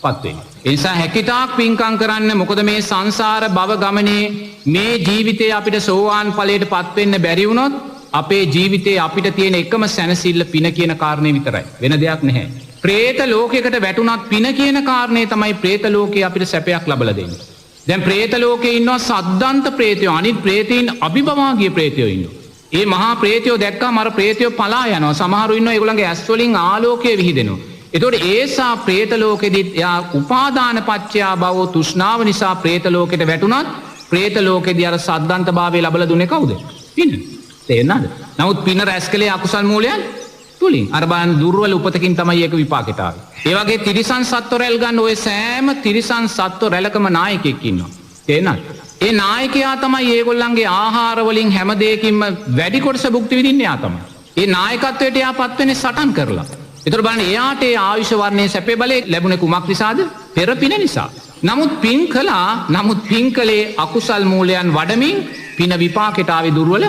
පත් වෙන්නේ. ඒ නිසා හැකිතාක් පින්කම් කරන්න. මොකද මේ සංසාර භව ගමනේ මේ ජීවිතේ අපිට සෝවාන් ඵලයට පත් වෙන්න බැරි වුණොත් අපේ ජීවිතේ අපිට තියෙන එකම සැනසෙල්ල පින කියන කාරණේ විතරයි. වෙන දෙයක් නැහැ. പ്രേත ලෝකයකට වැටුණත් පින කියන කාරණේ තමයි പ്രേත ලෝකේ අපිට සැපයක් ලබලා දෙන්නේ. දැන් പ്രേත ලෝකේ ඉන්නවා සද්දන්ත പ്രേතයෝ, අනිත් പ്രേතීන් අභිභවාගිය പ്രേතයෝ ඉන්නවා. ඒ මහා പ്രേතයෝ දැක්කම අර പ്രേතයෝ පලා යනවා. සමහරු ඉන්නවා ඒගොල්ලන්ගේ ඇස් වලින් ආලෝකය විහිදෙනවා. එතකොට ඒසා പ്രേත ලෝකෙදිත් යා උපාදාන පත්‍යා භවෝ තෘෂ්ණාව නිසා പ്രേත ලෝකෙට වැටුණත් പ്രേත ලෝකෙදී අර සද්දන්ත භාවය ලැබලා දුන්නේ කවුද? පින. තේරෙනවද? නමුත් පින රැස් කළේ අකුසල් මූලයන් තුලින්. අර බලන්න දුර්වල උපතකින් තමයි ඒක විපාකෙට ආවේ. ඒ වගේ තිරිසන් සත්ව රැල් ගන්න ඔය සෑම තිරිසන් සත්ව රැලකම නායකයෙක් ඉන්නවා. තේරෙනවද? ඒ නායකයා තමයි ඒගොල්ලන්ගේ ආහාර වලින් හැම දෙයකින්ම වැඩි කොටස භුක්ති විඳින්නේ යා තමයි. ඒ නායකත්වයට යාපත් වෙන්නේ සටන් කරලා. ඒතර බලන්න එයාට ඒ ආයුෂ වර්ණයේ සැපේ බලේ ලැබුණේ කුමක් නිසාද? පෙර පින නිසා. නමුත් පින් කලේ අකුසල් මූලයන් වඩමින් පින විපාකෙට ආවේ දුර්වල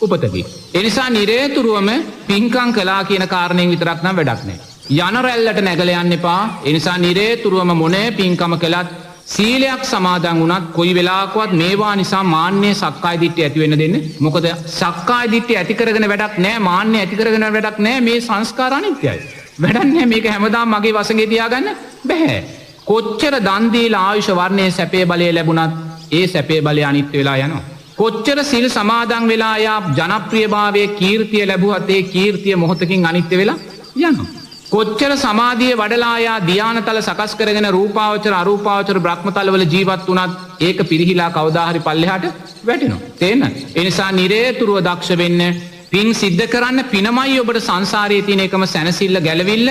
උපතකි. ඒ නිසා නිරේතුරුවම පින්කම් කළා කියන කාරණයෙන් විතරක් නම් වැඩක් නැහැ. යන රැල්ලට නැගලා යන්න එපා. ඒ නිසා නිරේතුරුවම මොනේ පින්කම කළත් සීලයක් සමාදන් වුණත් කොයි වෙලාවකවත් මේවා නිසා මාන්නය සක්කාය දිට්ඨිය ඇති වෙන්න දෙන්නේ. මොකද සක්කාය දිට්ඨිය ඇති කරගෙන වැඩක් නැහැ, මාන්නය ඇති කරගෙන වැඩක් නැහැ. මේ සංස්කාර අනිත්‍යයි. වැඩක් නැහැ. මේක හැමදාම මගේ වසඟේ තියාගන්න බෑ. කොච්චර දන් දීලා ආයුෂ වර්ණයේ සැපේ බලය ලැබුණත් ඒ සැපේ බලය අනිත්‍ය වෙලා යනවා. කොච්චර සිල් සමාදන් වෙලා යා ජනප්‍රියභාවයේ කීර්තිය ලැබුවත් ඒ කීර්තිය මොහොතකින් අනිත්‍ය වෙලා යනවා. කොච්චර සමාධිය වඩලා යා ධානතල සකස් කරගෙන රූපාවචර අරූපාවචර බ්‍රහ්මතල වල ජීවත් වුණත් ඒක පිරිහිලා කවදා හරි පල්ලෙහාට වැටෙනවා. තේරෙනවද? ඒ නිසා නිරේතුරුව දක්ෂ වෙන්න. පින් සිද්ධ කරන්න. පිනමයි ඔබට සංසාරයේ තියෙන එකම සැනසෙල්ල ගැලවිල්ල.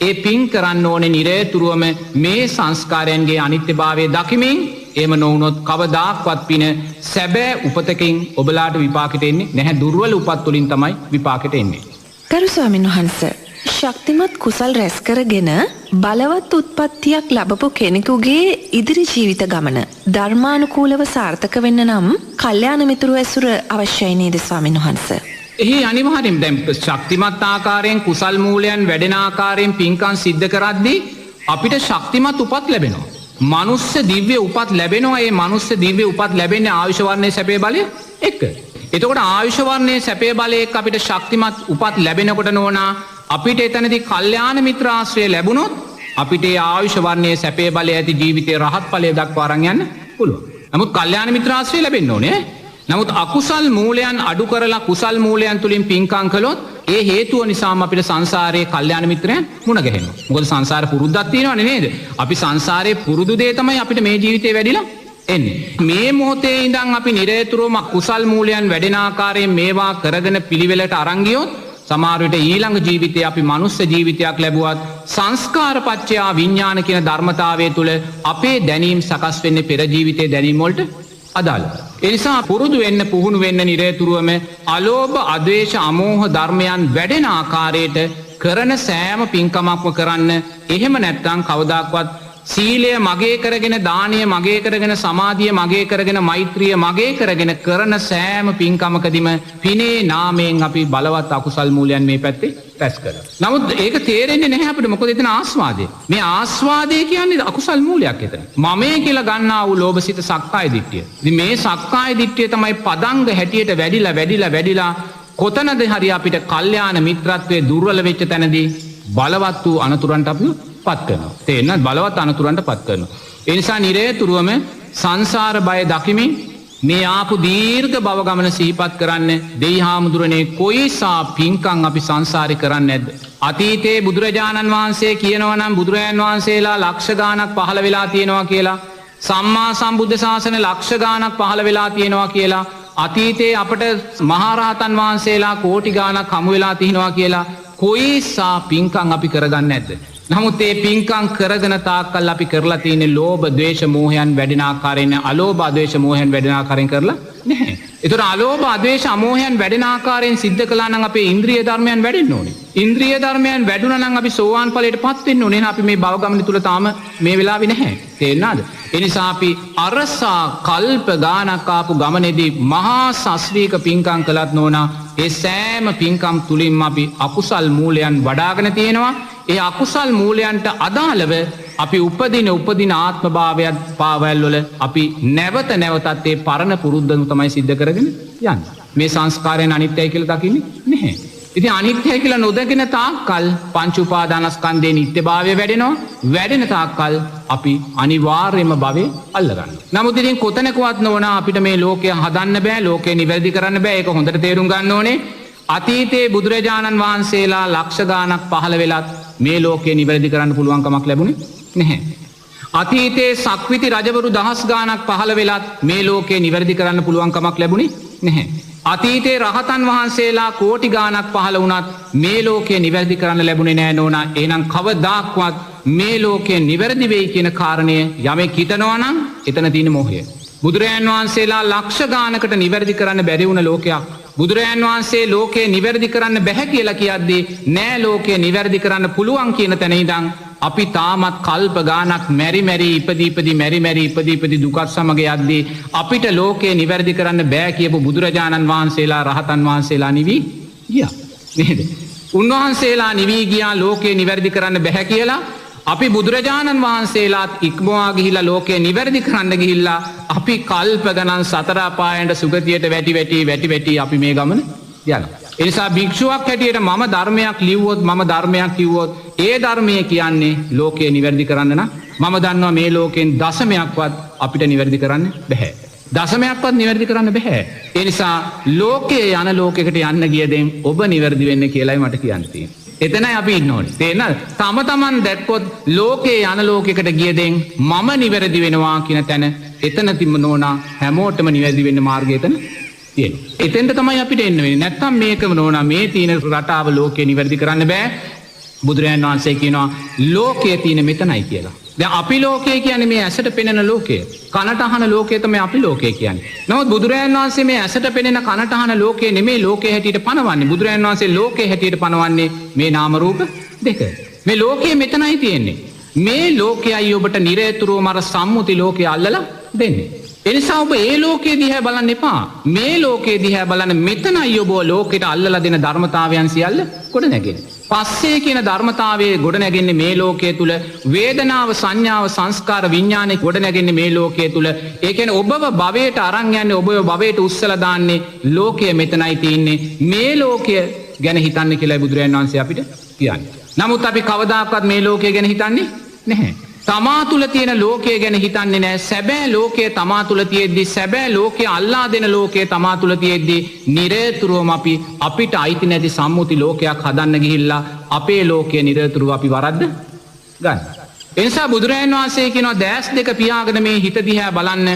ඒ පින් කරන්න ඕනේ නිරේතුරුවම මේ සංස්කාරයන්ගේ අනිත්‍යභාවය දකිමින්. එහෙම නොවුනොත් කවදාක්වත් පින සැබෑ උපතකින් ඔබලාට විපාකෙට එන්නේ නැහැ. දුර්වල උපත් වලින් තමයි විපාකෙට එන්නේ. ගරු ස්වාමීන් වහන්සේ ශක්තිමත් කුසල් රැස් කරගෙන බලවත් උත්පත්තියක් ලැබපු කෙනෙකුගේ ඉදිරි ජීවිත ගමන ධර්මානුකූලව සාර්ථක වෙන්න නම් කල්යාණ මිතුරු ඇසුර අවශ්‍යයි නේද ස්වාමීන් වහන්සේ? එහි අනිවාර්යෙන් දැන් ශක්තිමත් ආකාරයෙන් කුසල් මූලයන් වැඩෙන ආකාරයෙන් පින්කම් සිද්ධ කරද්දී අපිට ශක්තිමත් උපත් ලැබෙනවා. මනුස්ස දිව්‍ය උපත් ලැබෙනවා. ඒ මනුස්ස දිව්‍ය උපත් ලැබෙන්නේ ආයුෂ වර්ණයේ සැපේ බලය එක්ක. එතකොට ආයුෂ වර්ණයේ සැපේ බලය එක්ක අපිට ශක්තිමත් උපත් ලැබෙනකොට නෝනා අපිට එතනදී කල්යාණ මිත්‍ර ආශ්‍රය ලැබුණොත් අපිට ඒ ආයුෂ වර්ණයේ සැපේ බලය ඇති ජීවිතේ රහත් ඵලය දක්වා අරන් යන්න පුළුවන්. නමුත් කල්යාණ මිත්‍ර ආශ්‍රය ලැබෙන්න ඕනේ. නමුත් අකුසල් මූලයන් අඩු කරලා කුසල් මූලයන් තුලින් පින්කම් කළොත් ඒ හේතුව නිසාම අපිට සංසාරයේ කල්යාණ මිත්‍රයන් මුණ ගැහෙනවා. මොකද සංසාර පුරුද්දක් තියෙනවනේ නේද? අපි සංසාරයේ පුරුදු දේ තමයි අපිට මේ ජීවිතේ වැඩිලා එන්නේ. මේ මොහොතේ ඉඳන් අපි නිරේතුරුවම කුසල් මූලයන් වැඩෙන ආකාරයෙන් මේවා කරගෙන පිළිවෙලට අරන් ගියොත් සමහර විට ඊළඟ ජීවිතේ අපි මනුස්ස ජීවිතයක් ලැබුවත් සංස්කාර පත්‍යා විඥාන කියන ධර්මතාවය තුළ අපේ දැනීම් සකස් වෙන්නේ පෙර ජීවිතේ දැනීම් වලට අදාළ. ඒ නිසා පුරුදු වෙන්න පුහුණු වෙන්න නිරතුරුවම අලෝභ අද්වේෂ අමෝහ ධර්මයන් වැඩෙන ආකාරයට කරන සෑම පින්කමක්ම කරන්න. එහෙම නැත්නම් කවදාක්වත් සීලය මගේ කරගෙන දානය මගේ කරගෙන සමාධිය මගේ කරගෙන මෛත්‍රිය මගේ කරගෙන කරන සෑම පින්කමකදීම පිනේ නාමයෙන් අපි බලවත් අකුසල් මූලයන් මේ පැත්තේ රැස් කරනවා. නමුත් ඒක තේරෙන්නේ නැහැ අපිට. මොකද එතන ආස්වාදය. මේ ආස්වාදය කියන්නේ අකුසල් මූලයක් එතන. මමේ කියලා ගන්නා වූ ලෝභසිත සක්කාය දිට්ඨිය. ඉතින් මේ සක්කාය දිට්ඨිය තමයි පදංග හැටියට වැඩිලා කොතනද හරි අපිට කල්යාණ මිත්‍රත්වයේ දුර්වල වෙච්ච තැනදී බලවත් වූ අනතුරන්ට අපි පත් කරනවා. තේරෙනවද? බලවත් අනතුරන්ට පත් කරනවා. ඒ නිසා නිරේතුරුවම සංසාර බය දකිමින් මේ ආපු දීර්ඝ භව ගමන සිහිපත් කරන්න. දෙයි හාමුදුරනේ කොයිසා පින්කම් අපි සංසාරේ කරන්නේ නැද්ද? අතීතයේ බුදුරජාණන් වහන්සේ කියනවා නම් බුදුරජාණන් වහන්සේලා ලක්ෂ ගාණක් පහළ වෙලා තියෙනවා කියලා. සම්මා සම්බුද්ධ ශාසන ලක්ෂ ගාණක් පහළ වෙලා තියෙනවා කියලා. අතීතයේ අපට මහරහතන් වහන්සේලා කෝටි ගාණක් හමු වෙලා තියෙනවා කියලා. කොයිසා පින්කම් අපි කරගන්නේ නැද්ද? නමුත් ඒ පින්කම් කරගෙන තාක්කල් අපි කරලා තියෙන්නේ ලෝභ ද්වේෂ මෝහයන් වැඩෙන ආකාරයෙන් අලෝභ අද්වේෂ මෝහයන් වැඩෙන ආකාරයෙන් කරලා නැහැ. ඒතර අලෝභ අද්වේෂ අමෝහයන් වැඩෙන ආකාරයෙන් සිද්ධ කළා නම් අපේ ඉන්ද්‍රිය ධර්මයන් වැඩෙන්න ඕනේ. ඉන්ද්‍රිය ධර්මයන් වැඩුණා නම් අපි සෝවාන් ඵලයටපත් වෙන්න ඕනේ. අපි මේ භව ගමන තුල තාම මේ වෙලාවේ නැහැ. තේරෙනවද? ඒ නිසා අපි අරසා කල්ප ගානක් ආපු ගමනේදී මහා සස්ත්‍රීක පින්කම් කළත් නෝනා ඒ සෑම පින්කම් තුලින්ම අපි අකුසල් මූලයන් වඩාගෙන තියෙනවා. ඒ අකුසල් මූලයන්ට අදාළව අපි උපදින ආත්ම භාවයත් පාවැල් වල අපි නැවත නැවතත් ඒ පරණ පුරුද්දම තමයි සිද්ධ කරගෙන යන්නේ. මේ සංස්කාරයන් අනිත්‍යයි කියලා දකින්නේ නැහැ. ඉතින් අනිත්‍යයි කියලා නොදකින තාක්කල් පංච උපාදානස්කන්ධයේ නිට්ටයභාවය වැඩෙනවා. වැඩෙන තාක්කල් අපි අනිවාර්යයෙන්ම භවයේ අල්ලගන්නවා. නමුත් ඉතින් කොතනකවත් නොවන අපිට මේ ලෝකය හදන්න බෑ, ලෝකය නිවැරදි කරන්න බෑ. ඒක හොඳට තේරුම් ගන්න ඕනේ. අතීතයේ බුදුරජාණන් වහන්සේලා ලක්ෂ ගාණක් පහළ වෙලත් මේ ලෝකේ නිවැරදි කරන්න පුළුවන්කමක් ලැබුණේ නැහැ. අතීතයේ සක්විති රජවරු දහස් ගාණක් පහළ වෙලත් මේ ලෝකේ නිවැරදි කරන්න පුළුවන්කමක් ලැබුණේ නැහැ. අතීතයේ රහතන් වහන්සේලා කෝටි ගාණක් පහළ වුණත් මේ ලෝකේ නිවැරදි කරන්න ලැබුණේ නැහැ නෝනා. එහෙනම් කවදාක්වත් මේ ලෝකේ නිවැරදි වෙයි කියන කාරණය යමෙක් හිතනවා නම් එතන තියෙන මොහය. බුදුරජාණන් වහන්සේලා ලක්ෂ ගාණකට නිවැරදි කරන්න බැරි වුණ ලෝකයක්. බුදුරජාණන් වහන්සේ ලෝකේ නිවැරදි කරන්න බැහැ කියලා කියද්දී නෑ ලෝකේ නිවැරදි කරන්න පුළුවන් කියන තැන ඉඳන් අපි තාමත් කල්ප ගානක් මෙරි ඉපදී දුකත් සමග යද්දී අපිට ලෝකේ නිවැරදි කරන්න බෑ කියපු බුදුරජාණන් වහන්සේලා රහතන් වහන්සේලා නිවි ගියා නේද? උන්වහන්සේලා නිවි ගියා ලෝකේ නිවැරදි කරන්න බැහැ කියලා. අපි බුදුරජාණන් වහන්සේලාත් ඉක්මවා ගිහිල්ලා ලෝකේ නිවැරදි කරන්න ගිහිල්ලා අපි කල්ප ගණන් සතර අපායන්ට සුගතියට වැටි අපි මේ ගමන යනවා. ඒ නිසා භික්ෂුවක් හැටියට මම ධර්මයක් ලිව්වොත් ඒ ධර්මය කියන්නේ ලෝකේ නිවැරදි කරන්න නම් මම දන්නවා මේ ලෝකෙන් දශමයක්වත් අපිට නිවැරදි කරන්න බෑ. දශමයක්වත් නිවැරදි කරන්න බෑ. ඒ නිසා ලෝකයේ යන ලෝකයකට යන්න ගියදෙන් ඔබ නිවැරදි වෙන්න කියලායි මට කියන්න තියෙන්නේ. එතනයි අපි ඉන්න ඕනේ. තේරෙනවද? තමන් දැක්කොත් ලෝකේ යන ලෝකයකට ගියදෙන් මම නිවැරදි වෙනවා කියන තැන එතන තිබ්බ නෝනා හැමෝටම නිවැරදි වෙන්න මාර්ගය එතන තියෙනවා. එතෙන්ට තමයි අපිට එන්න වෙන්නේ. නැත්තම් මේකම නෝනා මේ තියෙන රටාව ලෝකේ නිවැරදි කරන්න බෑ. බුදුරජාණන් වහන්සේ කියනවා ලෝකයේ තියෙන මෙතනයි කියලා. දැන් අපි ලෝකය කියන්නේ මේ ඇසට පෙනෙන ලෝකය. කනට අහන ලෝකය තමයි අපි ලෝකය කියන්නේ. නමුත් බුදුරජාණන් වහන්සේ මේ ඇසට පෙනෙන කනට අහන ලෝකය නෙමෙයි ලෝකයේ හැටියට පනවන්නේ. බුදුරජාණන් වහන්සේ ලෝකයේ හැටියට පනවන්නේ මේ නාම රූප දෙක. මේ ලෝකයේ මෙතනයි තියෙන්නේ. මේ ලෝකයයි ඔබට නිරේතුරුවම අර සම්මුති ලෝකය අල්ලලා දෙන්නේ. එනිසා ඔබ ඒ ලෝකයේ දිහා බලන්න එපා. මේ ලෝකයේ දිහා බලන්න මෙතනයි ඔබ ලෝකෙට අල්ලලා දෙන ධර්මතාවයන් සියල්ල කොට නැගෙන්නේ. පස්සේ කියන ධර්මතාවයේ ගොඩ නැගෙන්නේ මේ ලෝකයේ තුල. වේදනාව සංඥාව සංස්කාර විඥානේ ගොඩ නැගෙන්නේ මේ ලෝකයේ තුල. ඒ කියන්නේ ඔබව භවයට අරන් යන්නේ ඔබව භවයට උස්සලා දාන්නේ ලෝකය මෙතනයි තියෙන්නේ. මේ ලෝකය ගැන හිතන්න කියලා බුදුරජාණන් වහන්සේ අපිට කියන්නේ. නමුත් අපි කවදාකවත් මේ ලෝකය ගැන හිතන්නේ නැහැ. තමා තුළ තියෙන ලෝකය ගැන හිතන්නේ නෑ. සැබෑ ලෝකය තමා තුළ තියෙද්දි සැබෑ ලෝකය අල්ලා දෙන ලෝකය තමා තුළ තියෙද්දි නිරේතුරුවම අපි අපිට අයිති නැති සම්මුති ලෝකයක් හදන්න ගිහිල්ලා අපේ ලෝකය නිරේතුරුව අපි වරද්ද ගන්න. එනිසා බුදුරජාණන් වහන්සේ කියනවා දැස් දෙක පියාගෙන මේ හිත දිහා බලන්න.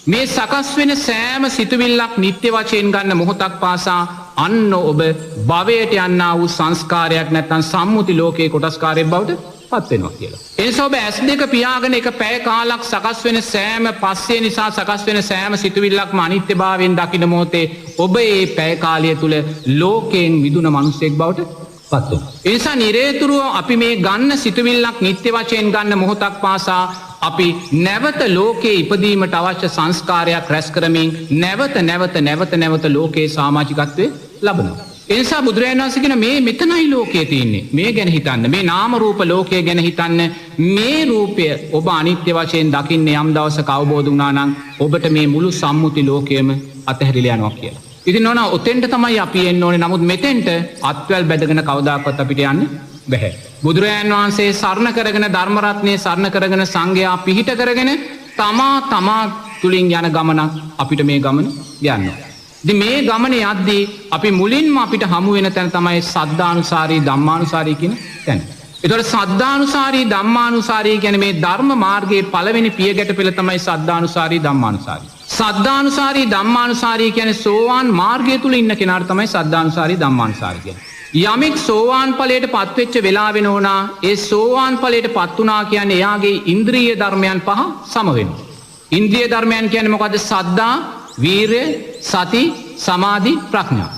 මේ සකස් වෙන සෑම සිතුවිල්ලක් නිත්‍ය වශයෙන් ගන්න මොහොතක් පාසා අන්න ඔබ භවයට යන්නා වූ සංස්කාරයක් නැත්තම් සම්මුති ලෝකයේ කොටස්කාරයෙක් බවට පත් වෙනවා කියලා. ඒ නිසා ඔබ ඇස් දෙක පියාගෙන එක පැය කාලක් සකස් වෙන සෑම පස්සේ නිසා සකස් වෙන සෑම සිතුවිල්ලක්ම අනිත්‍යභාවයෙන් දකින මොහොතේ ඔබ මේ පැය කාලය තුල ලෝකයෙන් මිදුණ මිනිසෙක් බවට පත් වෙනවා. ඒ නිසා නිරේතුරුව අපි මේ ගන්න සිතුවිල්ලක් නිත්‍ය වශයෙන් ගන්න මොහොතක් පාසා අපි නැවත ලෝකයේ ඉපදීමට අවශ්‍ය සංස්කාරයක් රැස් කරමින් නැවත ලෝකයේ සමාජිකත්වයේ ලබනවා. ඒ නිසා බුදුරජාණන් වහන්සේ කියන මේ මෙතනයි ලෝකයේ තියෙන්නේ. මේ ගැන හිතන්න. මේ නාම රූප ලෝකය ගැන හිතන්න. මේ රූපය ඔබ අනිත්‍ය වශයෙන් දකින්නේ යම් දවසක අවබෝධ වුණා නම් ඔබට මේ මුළු සම්මුති ලෝකයම අතහැරිලා යනවා කියලා. ඉතින් ඕන ඔතෙන්ට තමයි අපි එන්න ඕනේ. නමුත් මෙතෙන්ට අත්වැල් බැදගෙන කවදාකවත් අපිට යන්න බැහැ. බුදුරජාණන් වහන්සේ සරණ කරගෙන ධර්ම රත්නයේ සරණ කරගෙන සංඝයා පිහිට කරගෙන තමා තුලින් යන ගමනක් අපිට මේ ගමන යන්න. ඉතින් මේ ගමනේ යද්දී අපි මුලින්ම අපිට හමු වෙන තැන තමයි සද්ධානුසාරී ධම්මානුසාරී කියන තැන. ඒතකොට සද්ධානුසාරී ධම්මානුසාරී කියන්නේ මේ ධර්ම මාර්ගයේ පළවෙනි පියගැට පෙළ තමයි සද්ධානුසාරී ධම්මානුසාරී. සද්ධානුසාරී ධම්මානුසාරී කියන්නේ සෝවාන් මාර්ගය තුල ඉන්න කෙනාට තමයි සද්ධානුසාරී ධම්මානුසාරී කියන්නේ. යමෙක් සෝවාන් ඵලයට පත්වෙච්ච වෙලා වෙනෝනා ඒ සෝවාන් ඵලයට පත් වුණා කියන්නේ එයාගේ ඉන්ද්‍රිය ධර්මයන් පහ සම වෙනවා. ඉන්ද්‍රිය ධර්මයන් කියන්නේ මොකද්ද? සද්ධා, වීරය, සති, සමාධි, ප්‍රඥා.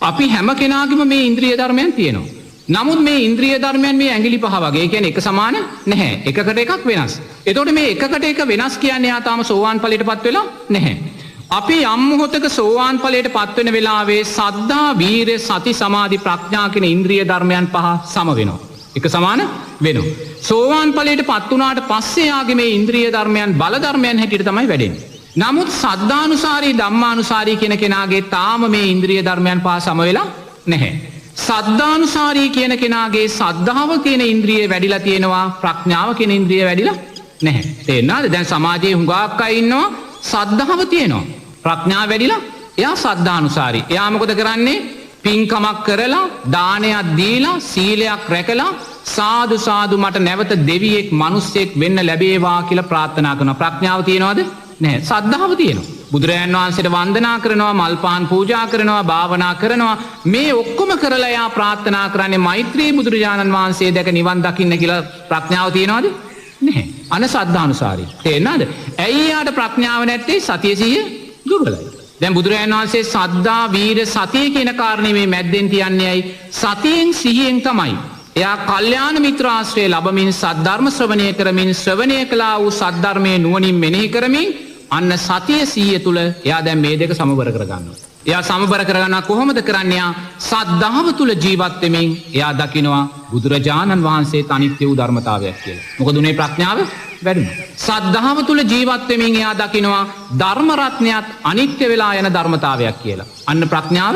අපි හැම කෙනාගේම මේ ඉන්ද්‍රිය ධර්මයන් තියෙනවා. නමුත් මේ ඉන්ද්‍රිය ධර්මයන් මේ ඇඟිලි පහ වගේ. ඒ කියන්නේ එක සමාන නැහැ. එකකට එකක් වෙනස්. එතකොට මේ එකකට එක වෙනස් කියන්නේ යා තාම සෝවාන් ඵලයටපත් වෙලා නැහැ. අපි යම් මොහොතක සෝවාන් ඵලයට පත් වෙන වෙලාවේ සද්ධා, වීරය, සති, සමාධි, ප්‍රඥා කියන ඉන්ද්‍රිය ධර්මයන් පහ සම වෙනවා. එක සමාන වෙනවා. සෝවාන් ඵලයට පත් වුණාට පස්සේ යාගේ මේ ඉන්ද්‍රිය ධර්මයන් බල ධර්මයන් හැටියට තමයි වැඩෙන්නේ. නමුත් සද්ධානුසාරී ධම්මානුසාරී කියන කෙනාගේ තාම මේ ඉන්ද්‍රිය ධර්මයන් පහ සම වෙලා නැහැ. සද්ධානුසාරී කියන කෙනාගේ සද්ධාව කියන ඉන්ද්‍රිය වැඩිලා තියෙනවා, ප්‍රඥාව කියන ඉන්ද්‍රිය වැඩිලා නැහැ. තේරෙනවද? දැන් සමාජයේ හුඟක් අය ඉන්නවා සද්ධාව තියෙනවා, ප්‍රඥාව වැඩිලා එයා සද්ධානුසාරී. එයා මොකද කරන්නේ? පින්කමක් කරලා, දානයක් දීලා, සීලයක් රැකලා සාදු සාදු මට නැවත දෙවියෙක් මිනිස්සෙක් වෙන්න ලැබේවා කියලා ප්‍රාර්ථනා කරනවා. ප්‍රඥාව තියනවද? නැහැ. සද්ධාව තියෙනවා. බුදුරජාණන් වහන්සේට වන්දනා කරනවා, මල් පාන් පූජා කරනවා, භාවනා කරනවා. මේ ඔක්කොම කරලා යා ප්‍රාර්ථනා කරන්නේ මෛත්‍රී බුදුරජාණන් වහන්සේ දැක නිවන් දකින්න කියලා. ප්‍රඥාව තියනවද? නැහැ. අන සද්ධානුසාරී. තේරෙනවද? ඇයි යාට ප්‍රඥාව නැත්තේ? සතිය සිහිය දුර්වලයි. දැන් බුදුරජාණන් වහන්සේ සද්ධා, වීර, සතිය කියන කාරණේ මේ මැද්දෙන් තියන්නේ ඇයි? සතියෙන් සිහියෙන් තමයි එයා කල්යාණ මිත්‍ර ආශ්‍රය ලැබමින් සද්ධර්ම ශ්‍රවණය කරමින් ශ්‍රවණය කළා වූ සද්ධර්මයේ නුවණින් මෙනෙහි කරමින් අන්න සතිය සිහිය තුල එයා දැන් මේ දෙක සමබර කරගන්නවා. එයා සමබර කරගන්නවා කොහොමද කරන්නේ? එයා සද්ධාව තුල ජීවත් වෙමින් එයා දකිනවා බුදුරජාණන් වහන්සේ අනිත්‍ය වූ ධර්මතාවයක් කියලා. මොකද උනේ ප්‍රඥාව වැඩිම. සද්ධාව තුල ජීවත් වෙමින් එයා දකිනවා ධර්ම රත්නයත් අනිත්‍ය වෙලා යන ධර්මතාවයක් කියලා. අන්න ප්‍රඥාව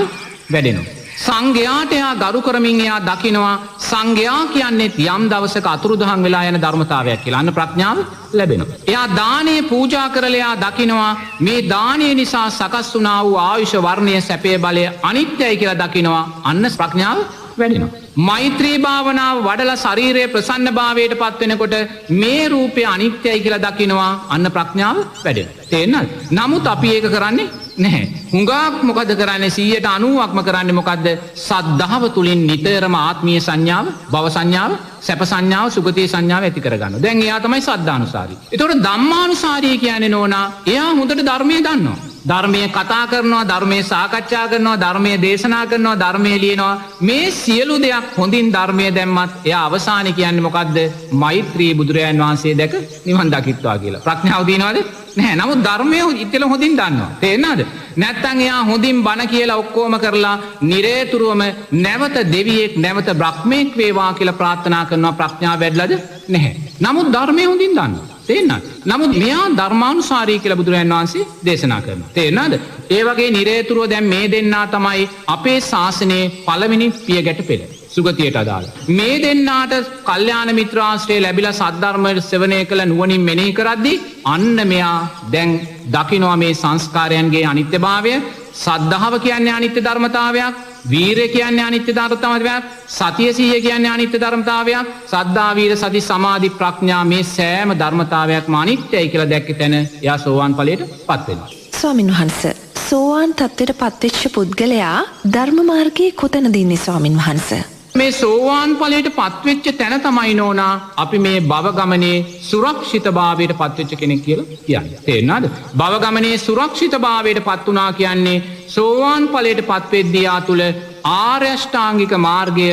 වැඩෙනවා. සංඝයාට එයා ගරු කරමින් එයා දකිනවා සංඝයා කියන්නේ යම් දවසක අතුරුදහන් වෙලා යන ධර්මතාවයක් කියලා. අන්න ප්‍රඥාව ලැබෙනවා. එයා දානීය පූජා කරලා එයා දකිනවා මේ දානීය නිසා සකස් වුණා වූ ආයුෂ, වර්ණය, සැපේ, බලය අනිත්‍යයි කියලා දකිනවා. අන්න ප්‍රඥාව වැඩෙනවා. මෛත්‍රී භාවනාව වඩලා ශරීරයේ ප්‍රසන්න භාවයට පත් වෙනකොට මේ රූපය අනිත්‍යයි කියලා දකිනවා. අන්න ප්‍රඥාව වැඩෙනවා. තේරෙනවද? නමුත් අපි ඒක කරන්නේ නැහැ. හුඟක් මොකද කරන්නේ? 90%ක්ම කරන්නේ මොකද්ද? සද්ධාව තුලින් නිතරම ආත්මීය සංඥාව, භව සංඥාව, සැප සංඥාව, සුගතිය සංඥාව ඇති කරගන්නවා. දැන් එයා තමයි සද්ධානුසාරී. ඒතකොට ධම්මානුසාරී කියන්නේ නෝනා එයා හොඳට ධර්මයේ දන්නවා. ධර්මයේ කතා කරනවා, ධර්මයේ සාකච්ඡා කරනවා, ධර්මයේ දේශනා කරනවා, ධර්මයේ ලියනවා. මේ සියලු දෙයක් හොඳින් ධර්මයේ දැම්මත් එයා අවසානයේ කියන්නේ මොකද්ද? මෛත්‍රී බුදුරයන් වහන්සේ දැක නිවන් දකිත්වා කියලා. ප්‍රඥාව දිනවද? නැහැ. නමුත් ධර්මයේ ඉතල හොඳින් දන්නවා. තේරෙනවද? නැත්තම් එයා හොඳින් බණ කියලා ඔක්කොම කරලා නිරේතුරුවම නැවත දෙවියෙක්, නැවත බ්‍රහ්මෙක් වේවා කියලා ප්‍රාර්ථනා කරනවා. ප්‍රඥාව වැඩිලාද? නැහැ. නමුත් ධර්මයේ හොඳින් දන්නවා. තේරෙනවද? නමුත් මෙයා ධර්මානුසාරී කියලා බුදුරජාණන් වහන්සේ දේශනා කරනවා. තේරෙනවද? ඒ වගේ නිරේතුරුව දැන් මේ දෙන්නා තමයි අපේ ශාසනයේ පළවෙනි පියගැට පෙළ. සුගතියට අදාළ. මේ දෙන්නාට කල්යාණ මිත්‍රාශ්‍රය ලැබිලා සද්ධර්මයේ සෙවණය කළ නුවණින් මෙනෙහි කරද්දී අන්න මෙයා දැන් දකිනවා මේ සංස්කාරයන්ගේ අනිත්‍යභාවය. සද්ධාව කියන්නේ අනිත්‍ය ධර්මතාවයක්, වීරය කියන්නේ අනිත්‍ය ධර්මතාවයක්, සතිය සිහිය කියන්නේ අනිත්‍ය ධර්මතාවයක්. සද්ධා, වීර, සති, සමාධි, ප්‍රඥා මේ සෑම ධර්මතාවයක්ම අනිත්‍යයි කියලා දැක්ක තැන එයා සෝවාන් ඵලයට පත් වෙනවා. ස්වාමීන් වහන්සේ සෝවාන් තත්ත්වයට පත්වෙච්ච පුද්ගලයා ධර්ම මාර්ගයේ කොතනද ඉන්නේ ස්වාමින් වහන්සේ? මේ සෝවාන් ඵලයට පත්වෙච්ච තැන තමයි නෝනා අපි මේ භව ගමනේ සුරක්ෂිතභාවයට පත්වෙච්ච කෙනෙක් කියලා කියන්නේ. තේරෙනවද? භව ගමනේ සුරක්ෂිතභාවයට පත් වුණා කියන්නේ සෝවාන් ඵලයට පත්වෙද්දී ආ තුල ආර්ය අෂ්ටාංගික මාර්ගය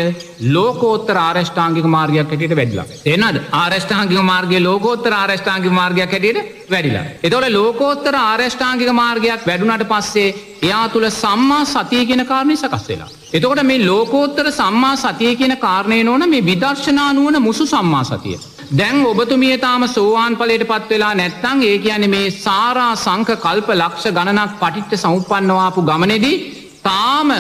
ලෝකෝත්තර ආර්ය අෂ්ටාංගික මාර්ගයක් හැටියට වැඩිලා. තේරෙනවද? ආර්ය අෂ්ටාංගික මාර්ගය ලෝකෝත්තර ආර්ය අෂ්ටාංගික මාර්ගයක් හැටියට වැඩිලා. ඒතකොට ලෝකෝත්තර ආර්ය අෂ්ටාංගික මාර්ගයක් වැඩුණාට පස්සේ එයා තුල සම්මා සතිය කියන කාරණේ සකස් වෙලා. එතකොට මේ ලෝකෝත්තර සම්මා සතිය කියන කාරණේ නෝන මේ විදර්ශනා නුවණ මුසු සම්මා සතිය. දැන් ඔබතුමිය තාම සෝවාන් ඵලයට පත් වෙලා නැත්නම් ඒ කියන්නේ මේ සාරා සංඛ කල්ප ලක්ෂ ගණනක් පටිච්ච සමුප්පන්නව ආපු ගමනේදී තාම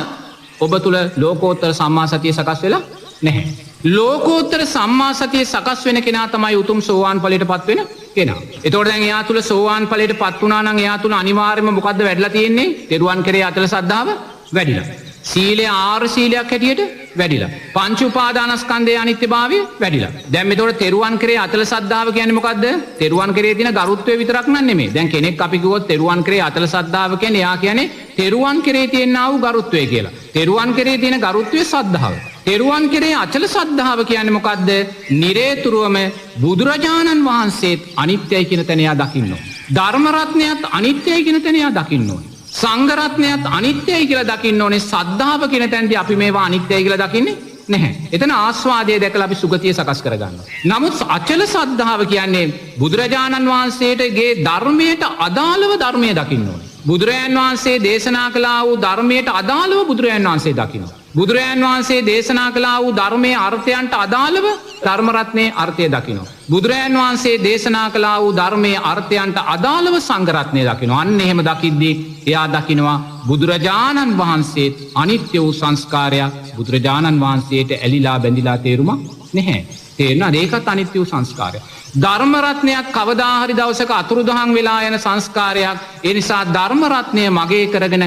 ඔබ තුල ලෝකෝත්තර සම්මා සතිය සකස් වෙලා නැහැ. ලෝකෝත්තර සම්මා සතිය සකස් වෙන කෙනා තමයි උතුම් සෝවාන් ඵලයට පත් වෙන කෙනා. එතකොට දැන් එයා තුල සෝවාන් ඵලයට පත් වුණා නම් එයා තුල අනිවාර්යයෙන්ම මොකද්ද වැඩිලා තියෙන්නේ? තෙරුවන් කෙරේ අතල සද්ධාව වැඩිලා. සීලය ආර්ය සීලයක් හැටියට වැඩිලා. පංච උපාදානස්කන්ධයේ අනිත්‍යභාවය වැඩිලා. දැන් මෙතකොට තෙරුවන් කෙරේ අතල සද්ධාව කියන්නේ මොකද්ද? තෙරුවන් කෙරේ තියෙන ගරුත්වය විතරක් නන් නෙමෙයි. දැන් කෙනෙක් අපි කිව්වොත් තෙරුවන් කෙරේ අතල සද්ධාව කියන්නේ එයා කියන්නේ තෙරුවන් කෙරේ තියෙනා වූ ගරුත්වය කියලා. තෙරුවන් කෙරේ තියෙන ගරුත්වය සද්ධාව. තෙරුවන් කෙරේ අචල සද්ධාව කියන්නේ මොකද්ද? නිරේතුරුවම බුදුරජාණන් වහන්සේත් අනිත්‍යයි කියන තැන එයා දකින්න ඕන. ධර්ම රත්නයත් අනිත්‍යයි කියන තැන එයා දකින්න ඕන. සංඝරත්නයත් අනිත්‍යයි කියලා දකින්න ඕනේ. සද්ධාව කියන තැනදී අපි මේවා අනිත්‍යයි කියලා දකින්නේ නැහැ. එතන ආස්වාදයේ දැකලා අපි සුගතිය සකස් කරගන්නවා. නමුත් අචල සද්ධාව කියන්නේ බුදුරජාණන් වහන්සේටගේ ධර්මයට අදාළව ධර්මය දකින්න ඕනේ. බුදුරජාණන් වහන්සේ දේශනා කළා වූ ධර්මයට අදාළව බුදුරජාණන් වහන්සේ දකින්න. බුදුරජාණන් වහන්සේ දේශනා කළා වූ ධර්මයේ අර්ථයන්ට අදාළව ධර්ම රත්නයේ අර්ථය දකින්න. බුදුරජාණන් වහන්සේ දේශනා කළා වූ ධර්මයේ අර්ථයන්ට අදාළව සංඝ රත්නය දකින්න. අන්න එහෙම දකිද්දී එයා දකිනවා බුදුරජාණන් වහන්සේ අනිත්‍ය වූ සංස්කාරයක් බුදුරජාණන් වහන්සේට ඇලිලා බැඳිලා තේරුමක් නැහැ. තේරෙනවද? ඒකත් අනිත්‍ය වූ සංස්කාරයක්. ධර්ම රත්නයක් කවදා හරි දවසක අතුරුදහන් වෙලා යන සංස්කාරයක්. ඒ නිසා ධර්ම රත්නය මගේ කරගෙන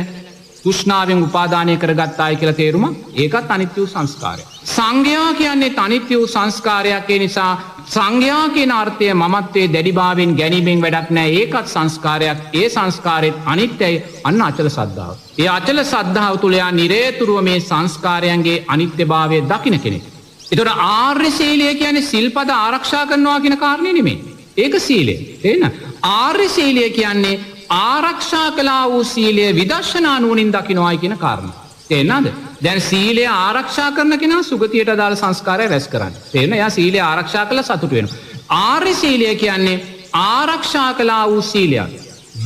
තෘෂ්ණාවෙන් උපාදානය කරගත්තායි කියලා තේරුම ඒකත් අනිත්‍ය වූ සංස්කාරයක්. සංඝයා කියන්නේ අනිත්‍ය වූ සංස්කාරයක්. ඒ නිසා සංඝයා කියන අර්ථය මමත්වයේ දැඩිභාවයෙන් ගැනීමෙන් වැඩක් නැහැ. ඒකත් සංස්කාරයක්. ඒ සංස්කාරෙත් අනිත්‍යයි. අන්න අචල සද්ධාව. ඒ අචල සද්ධාව තුල යා නිරේතුරුව මේ සංස්කාරයන්ගේ අනිත්‍යභාවය දකින්න කෙනෙක්. ඒතකොට ආර්ය සීලය කියන්නේ සිල්පද ආරක්ෂා කරනවා කියන කාරණේ නෙමෙයි. ඒක සීලය. තේරෙනවද? ආර්ය සීලය කියන්නේ ආරක්ෂා කළා වූ සීලය විදර්ශනා නුවණින් දකින්නයි කියන කාරණය. තේරෙනවද? දැන් සීලය ආරක්ෂා කරන කෙනා සුගතියට අදාළ සංස්කාරය රැස් කරන්නේ. තේරෙනවද? එයා සීලය ආරක්ෂා කළා සතුට වෙනවා. ආර්ය සීලය කියන්නේ ආරක්ෂා කළා වූ සීලයක්.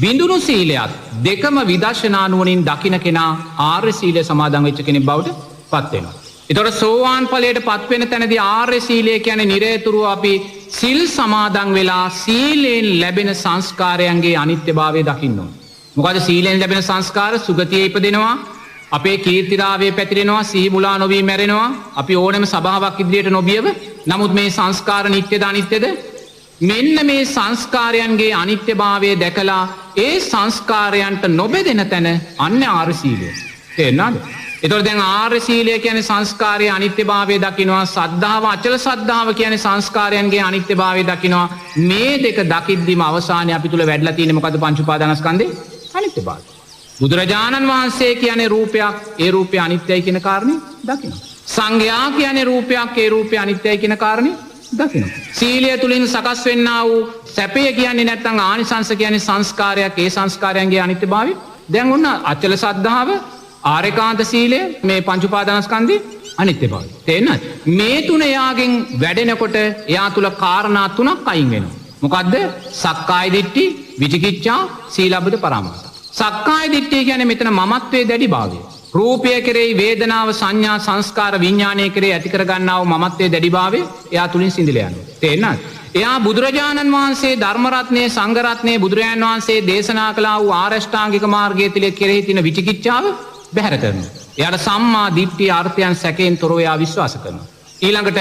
බිඳුණු සීලයක් දෙකම විදර්ශනා නුවණින් දකින්න කෙනා ආර්ය සීලය සමාදන් වෙච්ච කෙනෙක් බවට පත් වෙනවා. ඒතකොට සෝවාන් ඵලයට පත් වෙන තැනදී ආර්ය සීලය කියන්නේ නිරේතුරුව අපි සිල් සමාදන් වෙලා සීලෙන් ලැබෙන සංස්කාරයන්ගේ අනිත්‍යභාවය දකින්න ඕන. මොකද සීලෙන් ලැබෙන සංස්කාර සුගතියේ ඉපදෙනවා, අපේ කීර්තිරාවයේ පැතිරෙනවා, සිහි මුලා නොවී මැරෙනවා, අපි ඕනෑම සභාවක් ඉදිරියට නොබියව. නමුත් මේ සංස්කාර නිට්ටයද අනිත්‍යද? මෙන්න මේ සංස්කාරයන්ගේ අනිත්‍යභාවය දැකලා ඒ සංස්කාරයන්ට නොබෙදෙන තැන අන්න ආර්ය සීලය. තේරෙනවද? එතකොට දැන් ආර්ය සීලය කියන්නේ සංස්කාරයේ අනිත්‍යභාවය දකිනවා. සද්ධාව අචල සද්ධාව කියන්නේ සංස්කාරයන්ගේ අනිත්‍යභාවය දකිනවා. මේ දෙක දකිද්දිම අවසානයේ අපි තුල වැඩිලා තියෙන්නේ මොකද්ද? පංච උපාදානස්කන්ධේ අනිත්‍යභාවය. බුදුරජාණන් වහන්සේ කියන්නේ රූපයක්, ඒ රූපය අනිත්‍යයි කියන කාරණේ දකිනවා. සංඝයා කියන්නේ රූපයක්, ඒ රූපය අනිත්‍යයි කියන කාරණේ දකිනවා. සීලය තුලින් සකස් වෙන්නා වූ සැපය කියන්නේ නැත්නම් ආනිසංස කියන්නේ සංස්කාරයක්, ඒ සංස්කාරයන්ගේ අනිත්‍යභාවය. දැන් ඔන්න අචල සද්ධාව, ආරේකාන්ත සීලය, මේ පංච උපාදානස්කන්ධේ අනිත්‍යභාවය. තේරෙනවද? මේ තුන යාගෙන් වැඩෙනකොට එයා තුල කාරණා තුනක් අයින් වෙනවා. මොකද්ද? සක්කාය දිට්ඨි, විචිකිච්ඡා, සීලබ්බත පරාමාස. සක්කාය දිට්ඨිය කියන්නේ මෙතන මමත්වයේ දැඩිභාවය. රූපය කෙරෙහි වේදනාව, සංඥා, සංස්කාර, විඥානය කෙරෙහි ඇති කරගන්නා වූ මමත්වයේ දැඩිභාවය එයා තුලින් සිඳිලා යනවා. තේරෙනවද? එයා බුදුරජාණන් වහන්සේ ධර්ම රත්නයේ, සංඝ රත්නයේ, බුදුරජාණන් වහන්සේ දේශනා කළා වූ ආරෂ්ඨාංගික මාර්ගයේ තිල කෙරෙහි තියෙන විචිකිච්ඡාව බැහැර කරනවා. එයාට සම්මා දිට්ඨිය අර්ථයන් සැකයෙන් තොරව එයා විශ්වාස කරනවා. ඊළඟට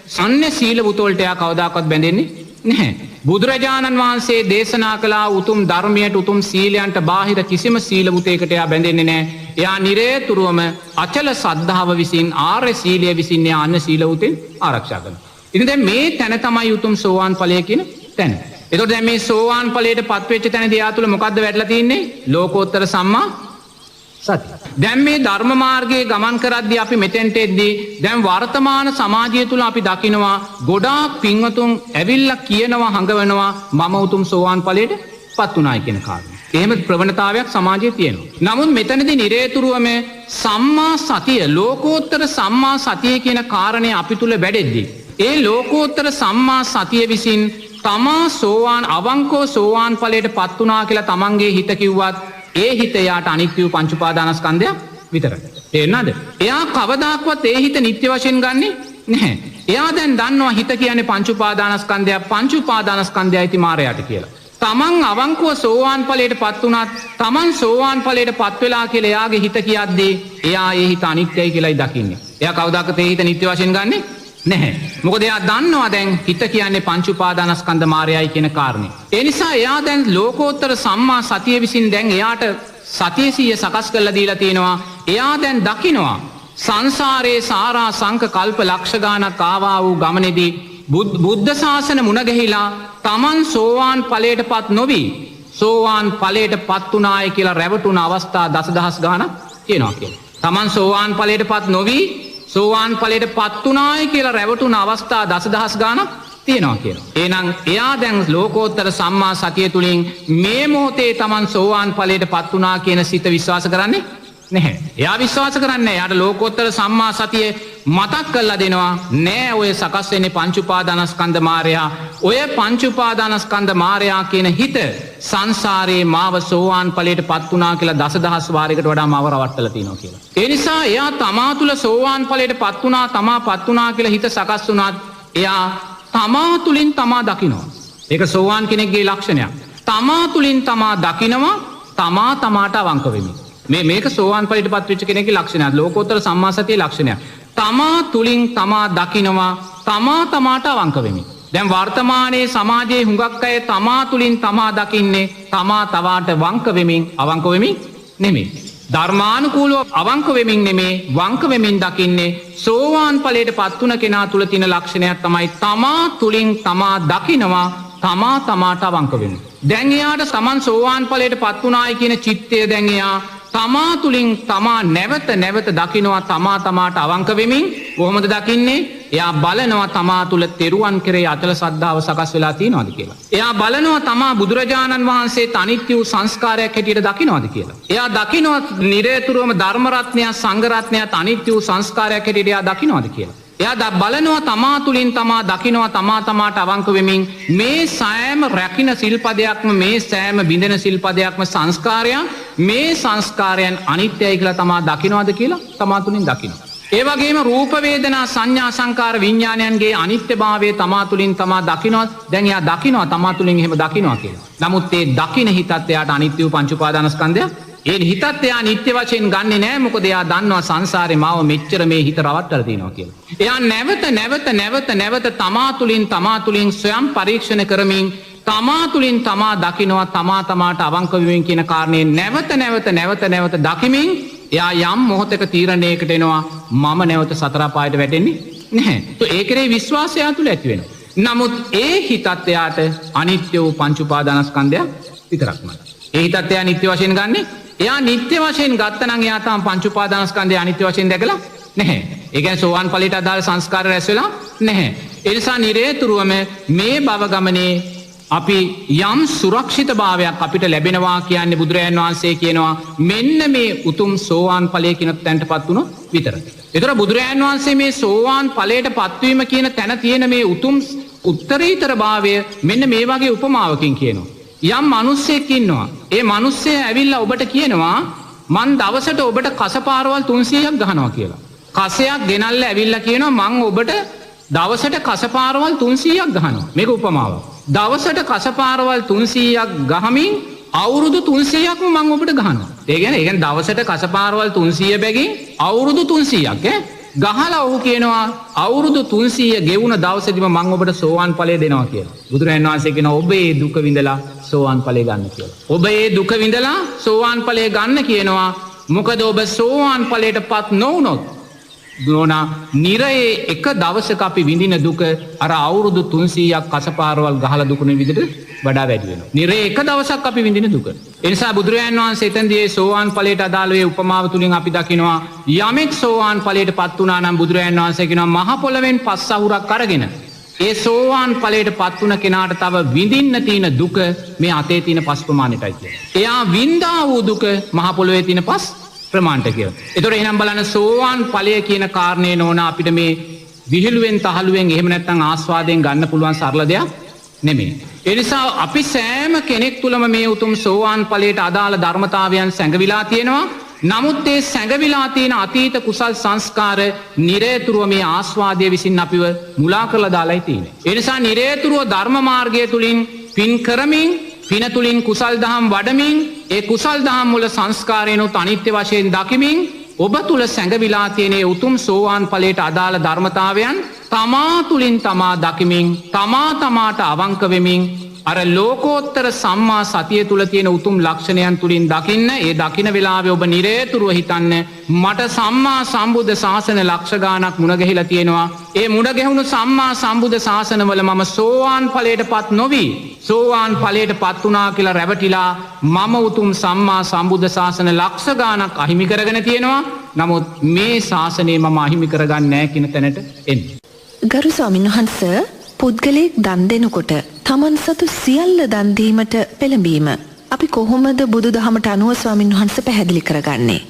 සම්්‍ය සීල වුතෝල්ට එයා කවදාකවත් බැඳෙන්නේ නැහැ. බුදුරජාණන් වහන්සේ දේශනා කළා උතුම් ධර්මයට, උතුම් සීලයන්ට බාහිර කිසිම සීල වුතේකට එයා බැඳෙන්නේ නැහැ. එයා නිරේතුරුවම අචල සද්ධාව විසින්, ආර්ය සීලය විසින් එයා අන්න සීල වුතෙන් ආරක්ෂා කරනවා. ඉතින් දැන් මේ තැන තමයි උතුම් සෝවාන් ඵලය කියන තැන. එතකොට දැන් මේ සෝවාන් ඵලයට පත්වෙච්ච තැනදී යා තුල මොකද්ද වැටලා තියෙන්නේ? ලෝකෝත්තර සම්මා සතිය. දැන් මේ ධර්ම මාර්ගයේ ගමන් කරද්දී අපි මෙතෙන්ට එද්දී දැන් වර්තමාන සමාජය තුල අපි දකිනවා ගොඩාක් පින්වතුන් ඇවිල්ලා කියනවා හඟවනවා මම උතුම් සෝවාන් ඵලයට පත් වුණායි කියන කාරණේ. එහෙම ප්‍රවණතාවයක් සමාජයේ තියෙනවා. නමුත් මෙතනදී නිරේතුරුවම සම්මා සතිය ලෝකෝත්තර සම්මා සතිය කියන කාරණේ අපි තුල වැඩෙද්දී ඒ ලෝකෝත්තර සම්මා සතිය විසින් තමා සෝවාන් අවංකෝ සෝවාන් ඵලයට පත් වුණා කියලා තමන්ගේ හිත කිව්වත් ඒ හිත යාට අනිත්‍ය වූ පංච උපාදානස්කන්ධයක් විතරයි. තේරෙනවද? එයා කවදාක්වත් ඒ හිත නිත්‍ය වශයෙන් ගන්නෙ නැහැ. එයා දැන් දන්නවා හිත කියන්නේ පංච උපාදානස්කන්ධයක් පංච උපාදානස්කන්ධයයි ති මායයට කියලා. තමන් අවංකව සෝවාන් ඵලයට පත් වුණත් තමන් සෝවාන් ඵලයට පත් වෙලා කියලා එයාගේ හිත කියද්දී එයා ඒ හිත අනිත්‍යයි කියලායි දකින්නේ. එයා කවදාකවත් ඒ හිත නිත්‍ය වශයෙන් ගන්නෙ නැහැ. මොකද එයා දන්නවා දැන් හිත කියන්නේ පංච උපාදානස්කන්ධ මායයි කියන කාරණේ. ඒ නිසා එයා දැන් ලෝකෝත්තර සම්මා සතිය විසින් දැන් එයාට සතියසිය සකස් කරලා දීලා තියෙනවා. එයා දැන් දකිනවා සංසාරේ සාරා සංක කල්ප ලක්ෂ ගානක් ආවා වූ ගමනේදී බුද්ධ ශාසන මුණ ගැහිලා තමන් සෝවාන් ඵලයට පත් නොවි සෝවාන් ඵලයට පත් උනායි කියලා රැවටුණ අවස්ථා දසදහස් ගානක් තියෙනවා කියලා. තමන් සෝවාන් ඵලයට පත් නොවි සෝවාන් ඵලයට පත් උනායි කියලා රැවටුණ අවස්ථා දසදහස් ගානක් තියෙනවා කියලා. එහෙනම් එයා දැන් ලෝකෝත්තර සම්මා සතිය තුලින් මේ මොහොතේ තමන් සෝවාන් ඵලයට පත් උනා කියන සිත විශ්වාස කරන්නේ නැහැ. එයා විශ්වාස කරන්නේ එයාට ලෝකෝත්තර සම්මා සතිය මතක් කරලා දෙනවා නෑ ඔය සකස් වෙන්නේ පංච උපාදානස්කන්ධ මායя. ඔය පංච උපාදානස්කන්ධ මායя කියන හිත සංසාරේ මාව සෝවාන් ඵලයට පත් වුණා කියලා දසදහස් වාරයකට වඩා මාව රවට්ටලා තිනවා කියලා. ඒ නිසා එයා තමා තුල සෝවාන් ඵලයට පත් වුණා තමා පත් වුණා කියලා හිත සකස් වුණාත් එයා තමා තුලින් තමා දකිනවා. ඒක සෝවාන් කෙනෙක්ගේ ලක්ෂණයක්. තමා තුලින් තමා දකිනවා තමා තමාට අවංක වෙමින්. මේක සෝවාන් ඵලයට පත් වෙච්ච කෙනෙක්ගේ ලක්ෂණයක්. ලෝකෝත්තර සම්මා සතියේ ලක්ෂණයක්. තමා තුලින් තමා දකිනවා තමා තමාට අවංක වෙමින්. දැන් වර්තමානයේ සමාජයේ හුඟක් අය තමා තුලින් තමා දකින්නේ තමා තවාට වංක වෙමින් අවංක වෙමින් නෙමෙයි. ධර්මානුකූලව අවංක වෙමින් නෙමෙයි වංක වෙමින් දකින්නේ. සෝවාන් ඵලයට පත් වුණ කෙනා තුල තියෙන ලක්ෂණයක් තමයි තමා තුලින් තමා දකිනවා තමා තමාට අවංක වෙමින්. දැන් එයාට සමන් සෝවාන් ඵලයට පත් වුණායි කියන චිත්තය දැන් එයා තමා තුලින් තමා නැවත නැවත දකිනවා තමා තමාට අවංක වෙමින්. කොහොමද දකින්නේ? එයා බලනවා තමා තුල තෙරුවන් කෙරේ අචල ශ්‍රද්ධාව සකස් වෙලා තියෙනවද කියලා. එයා බලනවා තමා බුදුරජාණන් වහන්සේ අනිත්‍ය වූ සංස්කාරයක් හැටියට දකිනවද කියලා. එයා දකිනවා නිරේතුරුවම ධර්ම රත්නය සංඝ රත්නයත් අනිත්‍ය වූ සංස්කාරයක් හැටියට එයා දකිනවද කියලා. එයා බලනවා තමා තුලින් තමා දකිනවා තමා තමාට අවංක වෙමින් මේ සෑම රැකින සිල්පදයක්ම මේ සෑම බිඳෙන සිල්පදයක්ම සංස්කාරයන් මේ සංස්කාරයන් අනිත්‍යයි කියලා තමා දකිනවද කියලා තමා තුලින් දකිනවා. ඒ වගේම රූප වේදනා සංඥා සංකාර විඥානයන්ගේ අනිත්‍යභාවය තමා තුලින් තමා දකිනවා. දැන් එයා දකිනවා තමා තුලින් එහෙම දකිනවා කියලා. නමුත් ඒ දකින හිතත් එයාට අනිත්‍ය වූ පංච උපාදානස්කන්ධය ඒ හිතත් එයා නිත්‍ය වශයෙන් ගන්නෙ නෑ. මොකද එයා දන්නවා සංසාරේ මාව මෙච්චර මේ හිත රවට්ටලා තිනවා කියලා. එයා නැවත තමා තුලින් ස්වයං පරීක්ෂණ කරමින් තමා තුලින් තමා දකිනවා තමා තමාට අවංක වෙමින් කියන කාරණේ නැවත දකිමින් එයා යම් මොහොතක තීරණයකට එනවා මම නැවත සතර පායට වැටෙන්නේ නැහැ. ඒ කෙරේ විශ්වාසය තුල ඇති වෙනවා. නමුත් ඒ හිතත් එයාට අනිත්‍ය වූ පංච උපාදානස්කන්ධය විතරක්මයි. ඒ හිතත් එයා නිත්‍ය වශයෙන් ගන්නෙ. එයා නිත්‍ය වශයෙන් ගත්තනම් එයා තම පංච උපාදානස්කන්ධය අනිත්‍ය වශයෙන් දැකලා නැහැ. ඒ කියන්නේ සෝවාන් ඵලයට අදාළ සංස්කාර රැස් වෙලා නැහැ. ඒ නිසා නිරේතුරුවම මේ භව ගමනේ අපි යම් සුරක්ෂිතභාවයක් අපිට ලැබෙනවා කියන්නේ බුදුරජාණන් වහන්සේ කියනවා මෙන්න මේ උතුම් සෝවාන් ඵලයේ කියන තැනටපත් වුණොත් විතරයි. ඒතර බුදුරජාණන් වහන්සේ මේ සෝවාන් ඵලයට පත්වීම කියන තැන තියෙන මේ උතුම් උත්තරීතර භාවය මෙන්න මේ වගේ උපමාවකින් කියනවා. යම් මිනිස්සෙක් ඉන්නවා. ඒ මිනිස්සයා ඇවිල්ලා ඔබට කියනවා මං දවසට ඔබට කසපාරවල් 300ක් ගහනවා කියලා. කසයක් ගෙනල්ලා ඇවිල්ලා කියනවා මං ඔබට දවසට කසපාරවල් 300ක් ගහනවා. මේක උපමාවක්. දවසට කසපාරවල් 300ක් ගහමින් අවුරුදු 300ක්ම මං ඔබට ගහනවා. ඒ කියන්නේ දවසට කසපාරවල් 300 බැගින් අවුරුදු 300ක් ගහලා ඔහු කියනවා අවුරුදු 300 ගෙවුන දවසේදීම මං ඔබට සෝවාන් ඵලය දෙනවා කියලා. බුදුරජාණන් වහන්සේ කියනවා ඔබ ඒ දුක විඳලා සෝවාන් ඵලය ගන්න කියලා. ඔබ ඒ දුක විඳලා සෝවාන් ඵලය ගන්න කියනවා. මොකද ඔබ සෝවාන් ඵලයටපත් නොවුනොත් නෝනා නිරයේ එක දවසක අපි විඳින දුක අර අවුරුදු 300ක් කසපාරවල් ගහලා දුකන විදිහට වඩා වැඩි වෙනවා. නිරයේ එක දවසක් අපි විඳින දුක. ඒ නිසා බුදුරජාණන් වහන්සේ එතෙන්දී සෝවාන් ඵලයට අදාළ වේ උපමාව තුලින් අපි දකිනවා යමෙක් සෝවාන් ඵලයටපත් වුණා නම් බුදුරජාණන් වහන්සේ කියනවා මහ පොළවෙන් පස් අහුරක් අරගෙන ඒ සෝවාන් ඵලයටපත් වුණ කෙනාට තව විඳින්න තියෙන දුක මේ අතේ තියෙන පස් ප්‍රමාණයටයි කියන්නේ. එයා විඳා වූ දුක මහ පොළවේ තියෙන පස් ප්‍රමාණයට කියලා. ඒතකොට එහෙනම් බලන්න සෝවාන් ඵලය කියන කාරණේ නෝන අපිට මේ විහිළුවෙන් තහළුවෙන් එහෙම නැත්නම් ආස්වාදයෙන් ගන්න පුළුවන් සරල දෙයක් නෙමෙයි. ඒ නිසා අපි සෑම කෙනෙක් තුළම මේ උතුම් සෝවාන් ඵලයට අදාළ ධර්මතාවයන් සැඟවිලා තියෙනවා. නමුත් ඒ සැඟවිලා තියෙන අතීත කුසල් සංස්කාර නිරේතුරුව මේ ආස්වාදය විසින් අපිව මුලා කරලා දාලායි තියෙන්නේ. ඒ නිසා නිරේතුරුව ධර්ම මාර්ගය තුලින් පින් කරමින් පින තුලින් කුසල් දහම් වඩමින් ඒ කුසල් දහම් වල සංස්කාරයනොත් අනිත්‍ය වශයෙන් දකිමින් ඔබ තුල සැඟවිලා තියෙන උතුම් සෝවාන් ඵලයට අදාළ ධර්මතාවයන් තමා තුලින් තමා දකිමින් තමා තමාට අවංක වෙමින් අර ලෝකෝත්තර සම්මා සතිය තුල තියෙන උතුම් ලක්ෂණයන් තුලින් දකින්න ඒ දකින වෙලාවේ ඔබ නිරේතුරුව හිතන්න මට සම්මා සම්බුද්ධ ශාසන ලක්ෂ ගාණක් මුණ ගැහිලා තියෙනවා. ඒ මුණ ගැහුණු සම්මා සම්බුද්ධ ශාසනවල මම සෝවාන් ඵලයටපත් නොවි සෝවාන් ඵලයටපත් වුණා කියලා රැවටිලා මම උතුම් සම්මා සම්බුද්ධ ශාසන ලක්ෂ ගාණක් අහිමි කරගෙන තියෙනවා. නමුත් මේ ශාසනය මම අහිමි කරගන්නේ නැහැ කියන තැනට එන්නේ. ගරු ස්වාමීන් වහන්සේ පුද්ගලයෙක් දන් දෙනකොට තමන් සතු සියල්ල දන් දීමට පෙළඹීම අපි කොහොමද බුදුදහමට අනුව ස්වාමීන් වහන්සේ පැහැදිලි කරගන්නේ?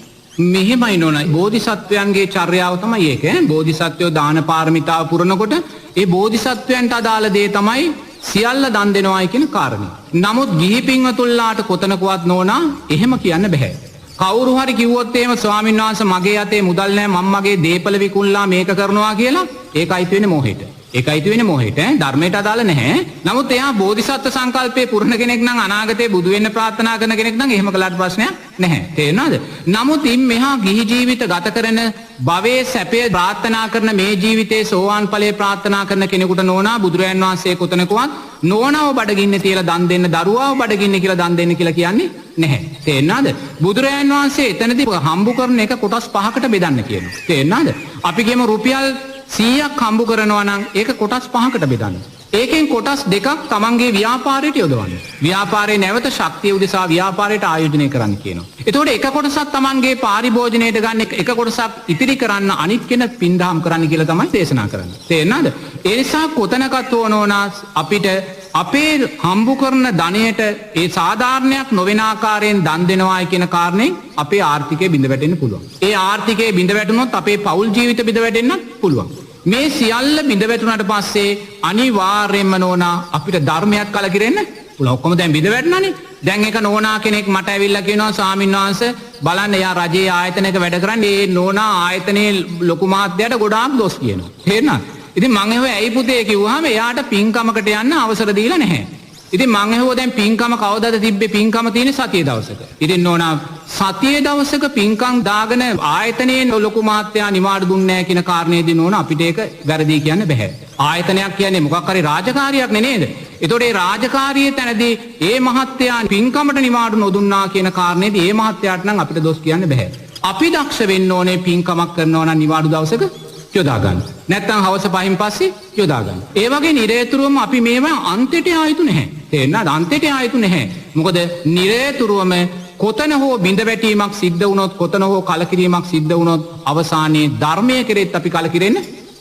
මෙහෙමයි නෝනා බෝධිසත්වයන්ගේ චර්යාව තමයි ඒක. බෝධිසත්වයෝ දාන පාරමිතාව පුරනකොට ඒ බෝධිසත්වයන්ට අදාළ දේ තමයි සියල්ල දන් දෙනවායි කියන කාරණය. නමුත් ගිහි පින්වතුන්ලාට කොතනකවත් නෝනා එහෙම කියන්න බෑ. කවුරු හරි කිව්වොත් එහෙම ස්වාමීන් වහන්සේ මගේ අතේ මුදල් නැහැ මම මගේ දීපල විකුණලා මේක කරනවා කියලා ඒකයි තියෙන්නේ මොහෙට. ඒකයි තියෙන්නේ මොහෙට ධර්මයට අදාළ නැහැ. නමුත් එයා බෝධිසත්ව සංකල්පයේ පුරණ කෙනෙක් නම් අනාගතේ බුදු වෙන්න ප්‍රාර්ථනා කරන කෙනෙක් නම් එහෙම කළාට ප්‍රශ්නයක් නැහැ. තේරෙනවද? නමුත් ඉන් මෙහා ගිහි ජීවිත ගත කරන භවයේ සැපේ ප්‍රාර්ථනා කරන මේ ජීවිතේ සෝවාන් ඵලයේ ප්‍රාර්ථනා කරන කෙනෙකුට නෝනා බුදුරයන් වහන්සේ කොතනකවත් නෝනාව බඩගින්න තියලා දන් දෙන්න දරුවාව බඩගින්න කියලා දන් දෙන්න කියලා කියන්නේ නැහැ. තේරෙනවද? බුදුරයන් වහන්සේ එතනදී හම්බු කරන එක කොටස් පහකට බෙදන්න කියනවා. තේරෙනවද? අපි කියමු රුපියල් 100ක් හම්බු කරනවා නම් ඒක කොටස් පහකට බෙදන්න. ඒකෙන් කොටස් දෙකක් තමන්ගේ ව්‍යාපාරයට යොදවන්න. ව්‍යාපාරයේ නැවත ශක්තිය උදෙසා ව්‍යාපාරයට ආයෝජනය කරන්න කියනවා. එතකොට එක කොටසක් තමන්ගේ පාරිභෝජනයට ගන්න එක කොටසක් ඉතිරි කරන්න අනිත් කෙන පින්දහම් කරන්න කියලා තමයි දේශනා කරන්නේ. තේරෙනවද? ඒ නිසා කොතනකත් ඕනෝනා අපිට අපේ හම්බු කරන ධනයට ඒ සාධාරණයක් නොවන ආකාරයෙන් දන් දෙනවායි කියන කාරණයෙන් අපේ ආර්ථිකය බිඳ වැටෙන්න පුළුවන්. ඒ ආර්ථිකය බිඳ වැටුනොත් අපේ පෞල් ජීවිත බිඳ වැටෙන්නත් පුළුවන්. මේ සියල්ල බිඳ වැටුණාට පස්සේ අනිවාර්යයෙන්ම නෝනා අපිට ධර්මයක් කලකිරෙන්න පුළුවන්. ඔක්කොම දැන් බිඳ වැටුණානේ. දැන් එක නෝනා කෙනෙක් මට ඇවිල්ලා කියනවා ස්වාමීන් වහන්සේ බලන්න එයා රජයේ ආයතනයක වැඩ කරන්නේ ඒ නෝනා ආයතනයේ ලොකු මහත්තයාට ගොඩාක් දොස් කියනවා. තේරෙනවද? ඉතින් මං ඇහුවා ඇයි පුතේ කිව්වහම එයාට පින්කමකට යන්න අවසර දීලා නැහැ. ඉතින් මං ඇහුවා දැන් පින්කම කවදාද තිබ්බේ? පින්කම තියෙන්නේ සතියේ දවසක. ඉතින් නෝනා සතියේ දවසක පින්කම් දාගෙන ආයතනයේ ලොකු මහත්තයා නිවාඩු දුන්නේ නැහැ කියන කාරණේදී නෝනා අපිට ඒක වැරදි කියන්න බෑ. ආයතනයක් කියන්නේ මොකක් හරි රාජකාරියක් නේද? ඒතකොට ඒ රාජකාරියේ තැනදී ඒ මහත්තයා පින්කමට නිවාඩු නොදුන්නා කියන කාරණේදී ඒ මහත්තයාට නම් අපිට දොස් කියන්න බෑ. අපි දක්ෂ වෙන්න ඕනේ පින්කමක් කරනවා නම් නිවාඩු දවසක යොදාගන්න. නැත්තම් හවස 5න් පස්සේ යොදාගන්න. ඒ වගේ නිරේතුරුවම අපි මේවා අන්තයට ආයුතු නැහැ. තේරෙනවද? අන්තයට ආයුතු නැහැ. මොකද නිරේතුරුවම කොතන හෝ බිඳ වැටීමක් සිද්ධ වුණොත් කොතන හෝ කලකිරීමක් සිද්ධ වුණොත් අවසානයේ ධර්මයේ කෙරෙහිත් අපි කලකිරෙන්න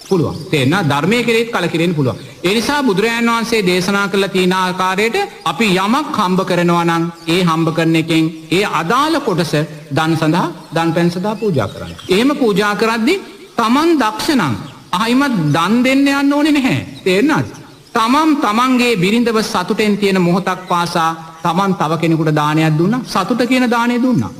පුළුවන්. තේරෙනවද? ධර්මයේ කෙරෙහිත් කලකිරෙන්න පුළුවන්. ඒ නිසා බුදුරජාණන් වහන්සේ දේශනා කළ තියෙන ආකාරයට අපි යමක් හම්බ කරනවා නම් ඒ හම්බ කරන එකෙන් ඒ අදාළ කොටස දන් සඳහා දන් පැන් සඳහා පූජා කරන්න. එහෙම පූජා කරද්දී තමන් දක්ෂණං අහිමත් දන් දෙන්න යන්න ඕනේ නැහැ. තේරෙනවද? තමන්ගේ බිරිඳව සතුටෙන් තියෙන මොහොතක් පාසා තමන් තව කෙනෙකුට දානයක් දුන්නා. සතුට කියන දාණය දුන්නා.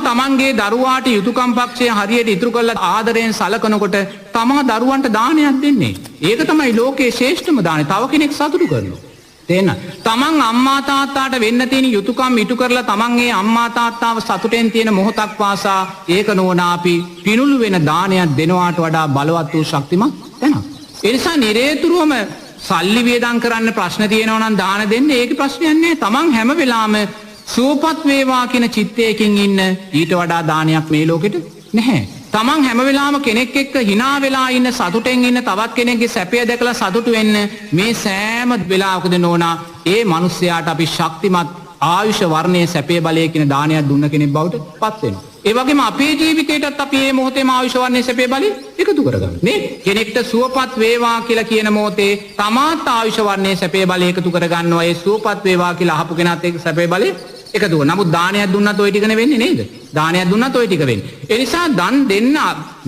තමන්ගේ දරුවාට යුතුයකම් පක්ෂය හරියට ඉතුරු කරලා ආදරයෙන් සලකනකොට තමා දරුවන්ට දානයක් දෙන්නේ. ඒක තමයි ලෝකයේ ශ්‍රේෂ්ඨම දාණය. තව කෙනෙක් සතුටු කරනවා. තේන තමන් අම්මා තාත්තාට වෙන්න තියෙන යුතුයකම් ඉටු කරලා තමන්ගේ අම්මා තාත්තාව සතුටෙන් තියෙන මොහොතක් පාසා ඒක නෝනා අපි පිනුළු වෙන දානයක් දෙනවාට වඩා බලවත් වූ ශක්තිමත් තැනක්. ඒ නිසා නිරේතුරුවම සල්ලි වියදම් කරන්න ප්‍රශ්න තියෙනවා නම් දාන දෙන්න ඒක ප්‍රශ්නයක් නෑ. තමන් හැම වෙලාවෙම සුවපත් වේවා කියන චිත්තයකින් ඉන්න ඊට වඩා දානයක් මේ ලෝකෙට නැහැ. තමන් හැම වෙලාවම කෙනෙක් එක්ක hina වෙලා ඉන්න සතුටෙන් ඉන්න තවත් කෙනෙක්ගේ සැපය දැකලා සතුටු වෙන්න මේ සෑම වෙලාවකදී නෝනා ඒ මිනිස්යාට අපි ශක්තිමත් ආයුෂ වර්ණයේ සැපේ බලයේ කියන දානයක් දුන්න කෙනෙක් බවට පත් වෙනවා. ඒ වගේම අපේ ජීවිතේටත් අපි මේ මොහොතේම ආයුෂ වර්ණයේ සැපේ බලය එකතු කරගන්න. නේ? කෙනෙක්ට සුවපත් වේවා කියලා කියන මොහොතේ තමාත් ආයුෂ වර්ණයේ සැපේ බලය එකතු කරගන්නවා. ඒ සුවපත් වේවා කියලා අහපු කෙනාත් ඒක සැපේ බලය එකතු කරනවා. නමුත් දානයක් දුන්නත් ওই ටික නෙවෙන්නේ නේද? දානයක් දුන්නත් ওই ටික වෙන්නේ. ඒ නිසා දන් දෙන්න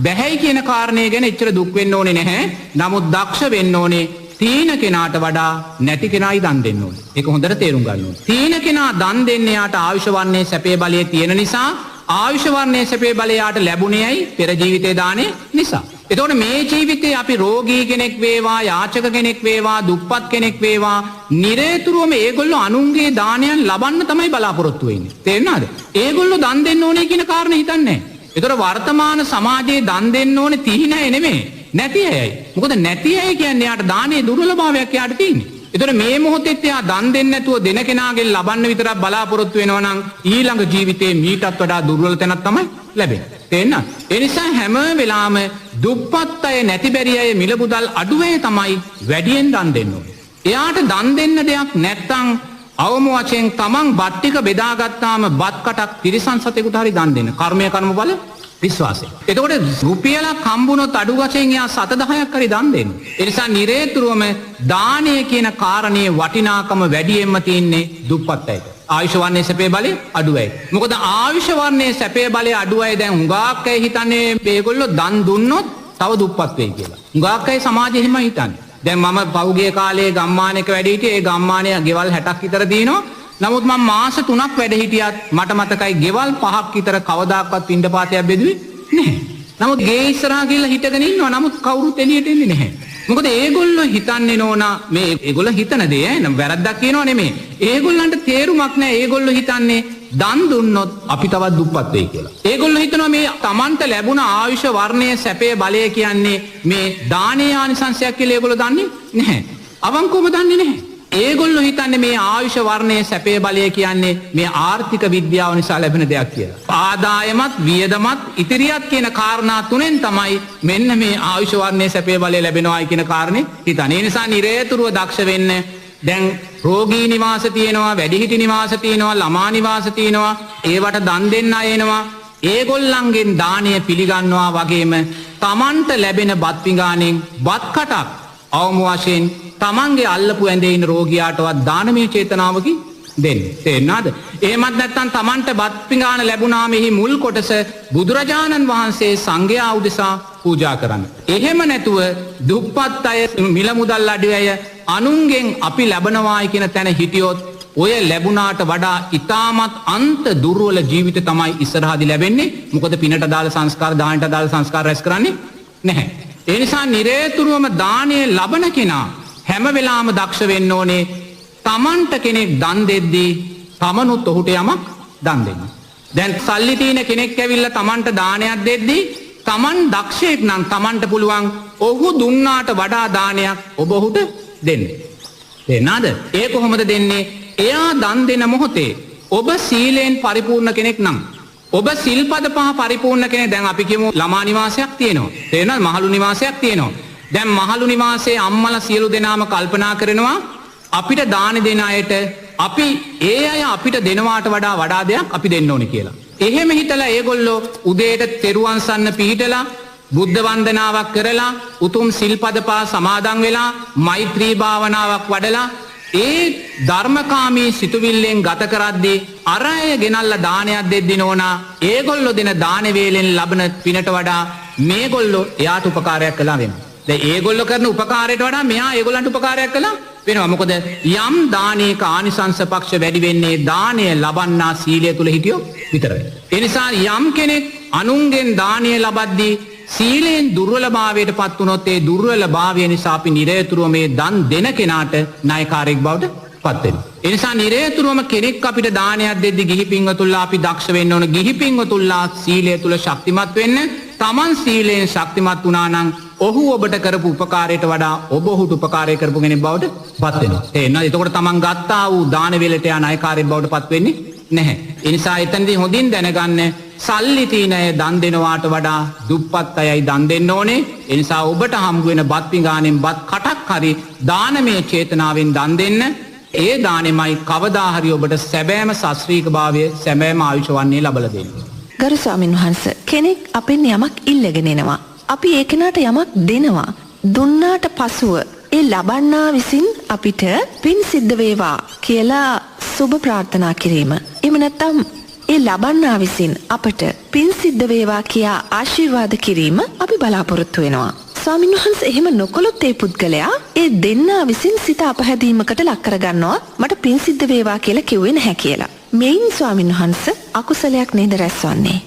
බැහැයි කියන කාරණේ ගැන එච්චර දුක් වෙන්න ඕනේ නැහැ. නමුත් දක්ෂ වෙන්න ඕනේ. තීන කෙනාට වඩා නැති කෙනායි දන් දෙන්න ඕනේ. ඒක හොඳට තේරුම් ගන්න ඕනේ. තීන කෙනා දන් දෙන්නේ යාට ආයුෂ වර්ණයේ සැපේ බලය තියෙන නිසා ආයුෂ වර්ණයේ සැපේ බලය යාට ලැබුණේයි පෙර ජීවිතේ දානේ නිසා. එතකොට මේ ජීවිතේ අපි රෝගී කෙනෙක් වේවා, යාචක කෙනෙක් වේවා, දුප්පත් කෙනෙක් වේවා, නිරේතුරුවම ඒගොල්ලෝ අනුන්ගේ දානයන් ලබන්න තමයි බලාපොරොත්තු වෙන්නේ. තේරෙනවද? ඒගොල්ලෝ දන් දෙන්න ඕනේ කියන කාරණේ හිතන්නේ නැහැ. එතකොට වර්තමාන සමාජයේ දන් දෙන්න ඕනේ තීන අය නෙමෙයි. නැති අයයි. මොකද නැති අය කියන්නේ යාට දානේ දුර්වලභාවයක් යාට තියෙන්නේ. එතකොට මේ මොහොතේත් යා දන් දෙන්නේ නැතුව දෙන කෙනාගෙන් ලබන්න විතරක් බලාපොරොත්තු වෙනවා නම් ඊළඟ ජීවිතේ මීටත් වඩා දුර්වල තැනක් තමයි ලැබෙන්නේ. තේරෙනවද? ඒ නිසා හැම වෙලාවෙම දුප්පත් අය නැති බැරි අය මිල මුදල් අඩු අය තමයි වැඩියෙන් දන් දෙන්න ඕනේ. එයාට දන් දෙන්න දෙයක් නැත්තම් අවම වශයෙන් තමන් බත් ටික බෙදාගත්තාම බත් කටක් තිරිසන් සතෙකුට හරි දන් දෙන්න. කර්මය කර්ම බල විශ්වාසය. එතකොට රුපියලක් හම්බුනොත් අඩු වශයෙන් යා 7-10ක් හරි දන් දෙන්න. ඒ නිසා නිරේතුරුවම දානය කියන කාරණේ වටිනාකම වැඩියෙන්ම තියෙන්නේ දුප්පත් අයට. ආයුෂ වර්ණයේ සැපේ බලය අඩු අය. මොකද ආයුෂ වර්ණයේ සැපේ බලය අඩු අය දැන් හුඟක් අය හිතන්නේ මේගොල්ලෝ දන් දුන්නොත් තව දුප්පත් වෙයි කියලා. හුඟක් අය සමාජයේ එහෙම හිතන්නේ. දැන් මම පහුගිය කාලේ ගම්මානයක වැඩ හිටියේ. ඒ ගම්මානයේ ගෙවල් 60ක් විතර දිනනවා. නමුත් මම මාස 3ක් වැඩ හිටියත් මට මතකයි ගෙවල් 5ක් විතර කවදාකවත් පින්ඩපාතයක් බෙදුවේ නැහැ. නමුත් ගේ ඉස්සරහා ගිහලා හිටගෙන ඉන්නවා. නමුත් කවුරුත් එළියට එන්නේ නැහැ. මොකද ඒගොල්ලෝ හිතන්නේ නෝනා මේ ඒගොල්ලෝ හිතන දේ නම් වැරද්දක් කියනව නෙමෙයි. ඒගොල්ලන්ට තේරුමක් නැහැ. ඒගොල්ලෝ හිතන්නේ දන් දුන්නොත් අපි තවත් දුප්පත් වෙයි කියලා. ඒගොල්ලෝ හිතනවා මේ Tamanට ලැබුණ ආයුෂ වර්ණයේ සැපේ බලය කියන්නේ මේ දානේ ආනිසංශයක් කියලා ඒගොල්ලෝ දන්නේ නැහැ. අවංකවම දන්නේ නැහැ. ඒගොල්ලෝ හිතන්නේ මේ ආයුෂ වර්ණයේ සැපේ බලය කියන්නේ මේ ආර්ථික විද්‍යාව නිසා ලැබෙන දෙයක් කියලා. ආදායමත් වියදමත් ඉතිරියත් කියන කාරණා තුනෙන් තමයි මෙන්න මේ ආයුෂ වර්ණයේ සැපේ බලය ලැබෙනවායි කියන කාරණේ හිතන්නේ. ඒ නිසා නිරේතුරුව දක්ෂ වෙන්න. දැන් රෝගී නිවාස තියෙනවා, වැඩිහිටි නිවාස තියෙනවා, ළමා නිවාස තියෙනවා. ඒවට දන් දෙන්න අය එනවා. ඒගොල්ලන්ගෙන් දානය පිළිගන්නවා වගේම Tamanට ලැබෙන බත් පිඟානෙන් බත් කටක් අවම වශයෙන් තමන්ගේ අල්ලපු ඇඳේ ඉන්න රෝගියාටවත් දානමය චේතනාවකින් දෙන්න. තේරෙනවද? එහෙමත් නැත්නම් තමන්ට බත් පිඟාන ලැබුණාම එහි මුල් කොටස බුදුරජාණන් වහන්සේ සංඝයා උදෙසා පූජා කරන්න. එහෙම නැතුව දුප්පත් අය මිල මුදල් අඩු අය අනුන්ගෙන් අපි ලැබනවායි කියන තැන හිටියොත් ඔය ලැබුණාට වඩා ඊටමත් අන්ත දුර්වල ජීවිත තමයි ඉස්සරහදී ලැබෙන්නේ. මොකද පිනට දාලා සංස්කාර දානට දාලා සංස්කාර රැස් කරන්නේ නැහැ. ඒ නිසා නිරේතුරුවම දානය ලබන කෙනා හැම වෙලාවම දක්ෂ වෙන්න ඕනේ තමන්ට කෙනෙක් දන් දෙද්දී තමනුත් ඔහුට යමක් දන් දෙන්න. දැන් සල්ලි තියෙන කෙනෙක් ඇවිල්ලා තමන්ට දානයක් දෙද්දී තමන් දක්ෂයෙක් නම් තමන්ට පුළුවන් ඔහු දුන්නාට වඩා දානයක් ඔබ ඔහුට දෙන්න. තේරෙනවද? ඒ කොහොමද දෙන්නේ? එයා දන් දෙන මොහොතේ ඔබ සීලෙන් පරිපූර්ණ කෙනෙක් නම් ඔබ සිල්පද 5 පරිපූර්ණ කෙනෙක්. දැන් අපි කියමු ළමා නිවාසයක් තියෙනවා. තේරෙනවද? මහලු නිවාසයක් තියෙනවා. දැන් මහලු නිවාසයේ අම්මලා සියලු දෙනාම කල්පනා කරනවා අපිට දාන දෙන අයට අපි ඒ අය අපිට දෙනවාට වඩා දෙයක් අපි දෙන්න ඕනේ කියලා. එහෙම හිතලා ඒගොල්ලෝ උදේට තෙරුවන් සන්න පිහිටලා බුද්ධ වන්දනාවක් කරලා උතුම් සිල්පද 5 සමාදන් වෙලා මෛත්‍රී භාවනාවක් වඩලා ඒ ධර්මකාමී සිතුවිල්ලෙන් ගත කරද්දී අර අය ගෙනල්ලා දානයක් දෙද්දී නෝනා ඒගොල්ලෝ දෙන දාන වේලෙන් ලබන පිනට වඩා මේගොල්ලෝ එයාට උපකාරයක් කළා වෙනවා. දැන් ඒගොල්ලෝ කරන උපකාරයට වඩා මෙයා ඒගොල්ලන්ට උපකාරයක් කළා වෙනවා. මොකද යම් දානයක ආනිසංස පක්ෂ වැඩි වෙන්නේ දානය ලබන්නා සීලය තුල හිටියොත් විතරයි. ඒ නිසා යම් කෙනෙක් අනුන්ගෙන් දානය ලබද්දී සීලෙන් දුර්වලභාවයට පත් වුණොත් ඒ දුර්වලභාවය නිසා අපි නිරේතුරුව මේ දන් දෙන කෙනාට ණයකාරයෙක් බවට පත් වෙනවා. ඒ නිසා නිරේතුරුවම කෙනෙක් අපිට දානයක් දෙද්දී ගිහි පින්වතුන්ලා අපි දක්ෂ වෙන්න ඕන. ගිහි පින්වතුන්ලා සීලය තුල ශක්තිමත් වෙන්න. Taman සීලයෙන් ශක්තිමත් වුණා නම් ඔහු ඔබට කරපු උපකාරයට වඩා ඔබ ඔහුට උපකාරය කරපු කෙනෙක් බවට පත් වෙනවා. තේරෙනවද? එතකොට Taman ගත්තා වූ දාන වේලට යා ණයකාරයෙක් බවට පත් වෙන්නේ නැහැ. ඒ නිසා එතනදී හොඳින් දැනගන්න සල්ලි තියෙන අය දන් දෙනවාට වඩා දුප්පත් අයයි දන් දෙන්න ඕනේ. ඒ නිසා ඔබට හම්බ වෙන බත් පිඟානෙන් බත් කටක් හරි දානමය චේතනාවෙන් දන් දෙන්න. ඒ දානෙමයි කවදා හරි ඔබට සැබෑම ශාස්ත්‍රීයභාවය සැබෑම ආයුෂ වන්නේ ලබලා දෙන්නේ. ගරු ස්වාමීන් වහන්සේ කෙනෙක් අපෙන් යමක් ඉල්ලගෙන එනවා. අපි ඒ කෙනාට යමක් දෙනවා. දුන්නාට පසුව ඒ ලබන්නා විසින් අපිට පින් සිද්ධ වේවා කියලා සුබ ප්‍රාර්ථනා කිරීම. එහෙම නැත්නම් ඒ ලබන්නා විසින් අපට පින් සිද්ධ වේවා කියා ආශිර්වාද කිරීම අපි බලාපොරොත්තු වෙනවා. ස්වාමීන් වහන්සේ එහෙම නොකළොත් ඒ පුද්ගලයා ඒ දෙන්නා විසින් සිත අපහැදීමකට ලක් කරගන්නවා මට පින් සිද්ධ වේවා කියලා කිව්වේ නැහැ කියලා. මේන් ස්වාමීන් වහන්සේ අකුසලයක් නේද රැස්වන්නේ?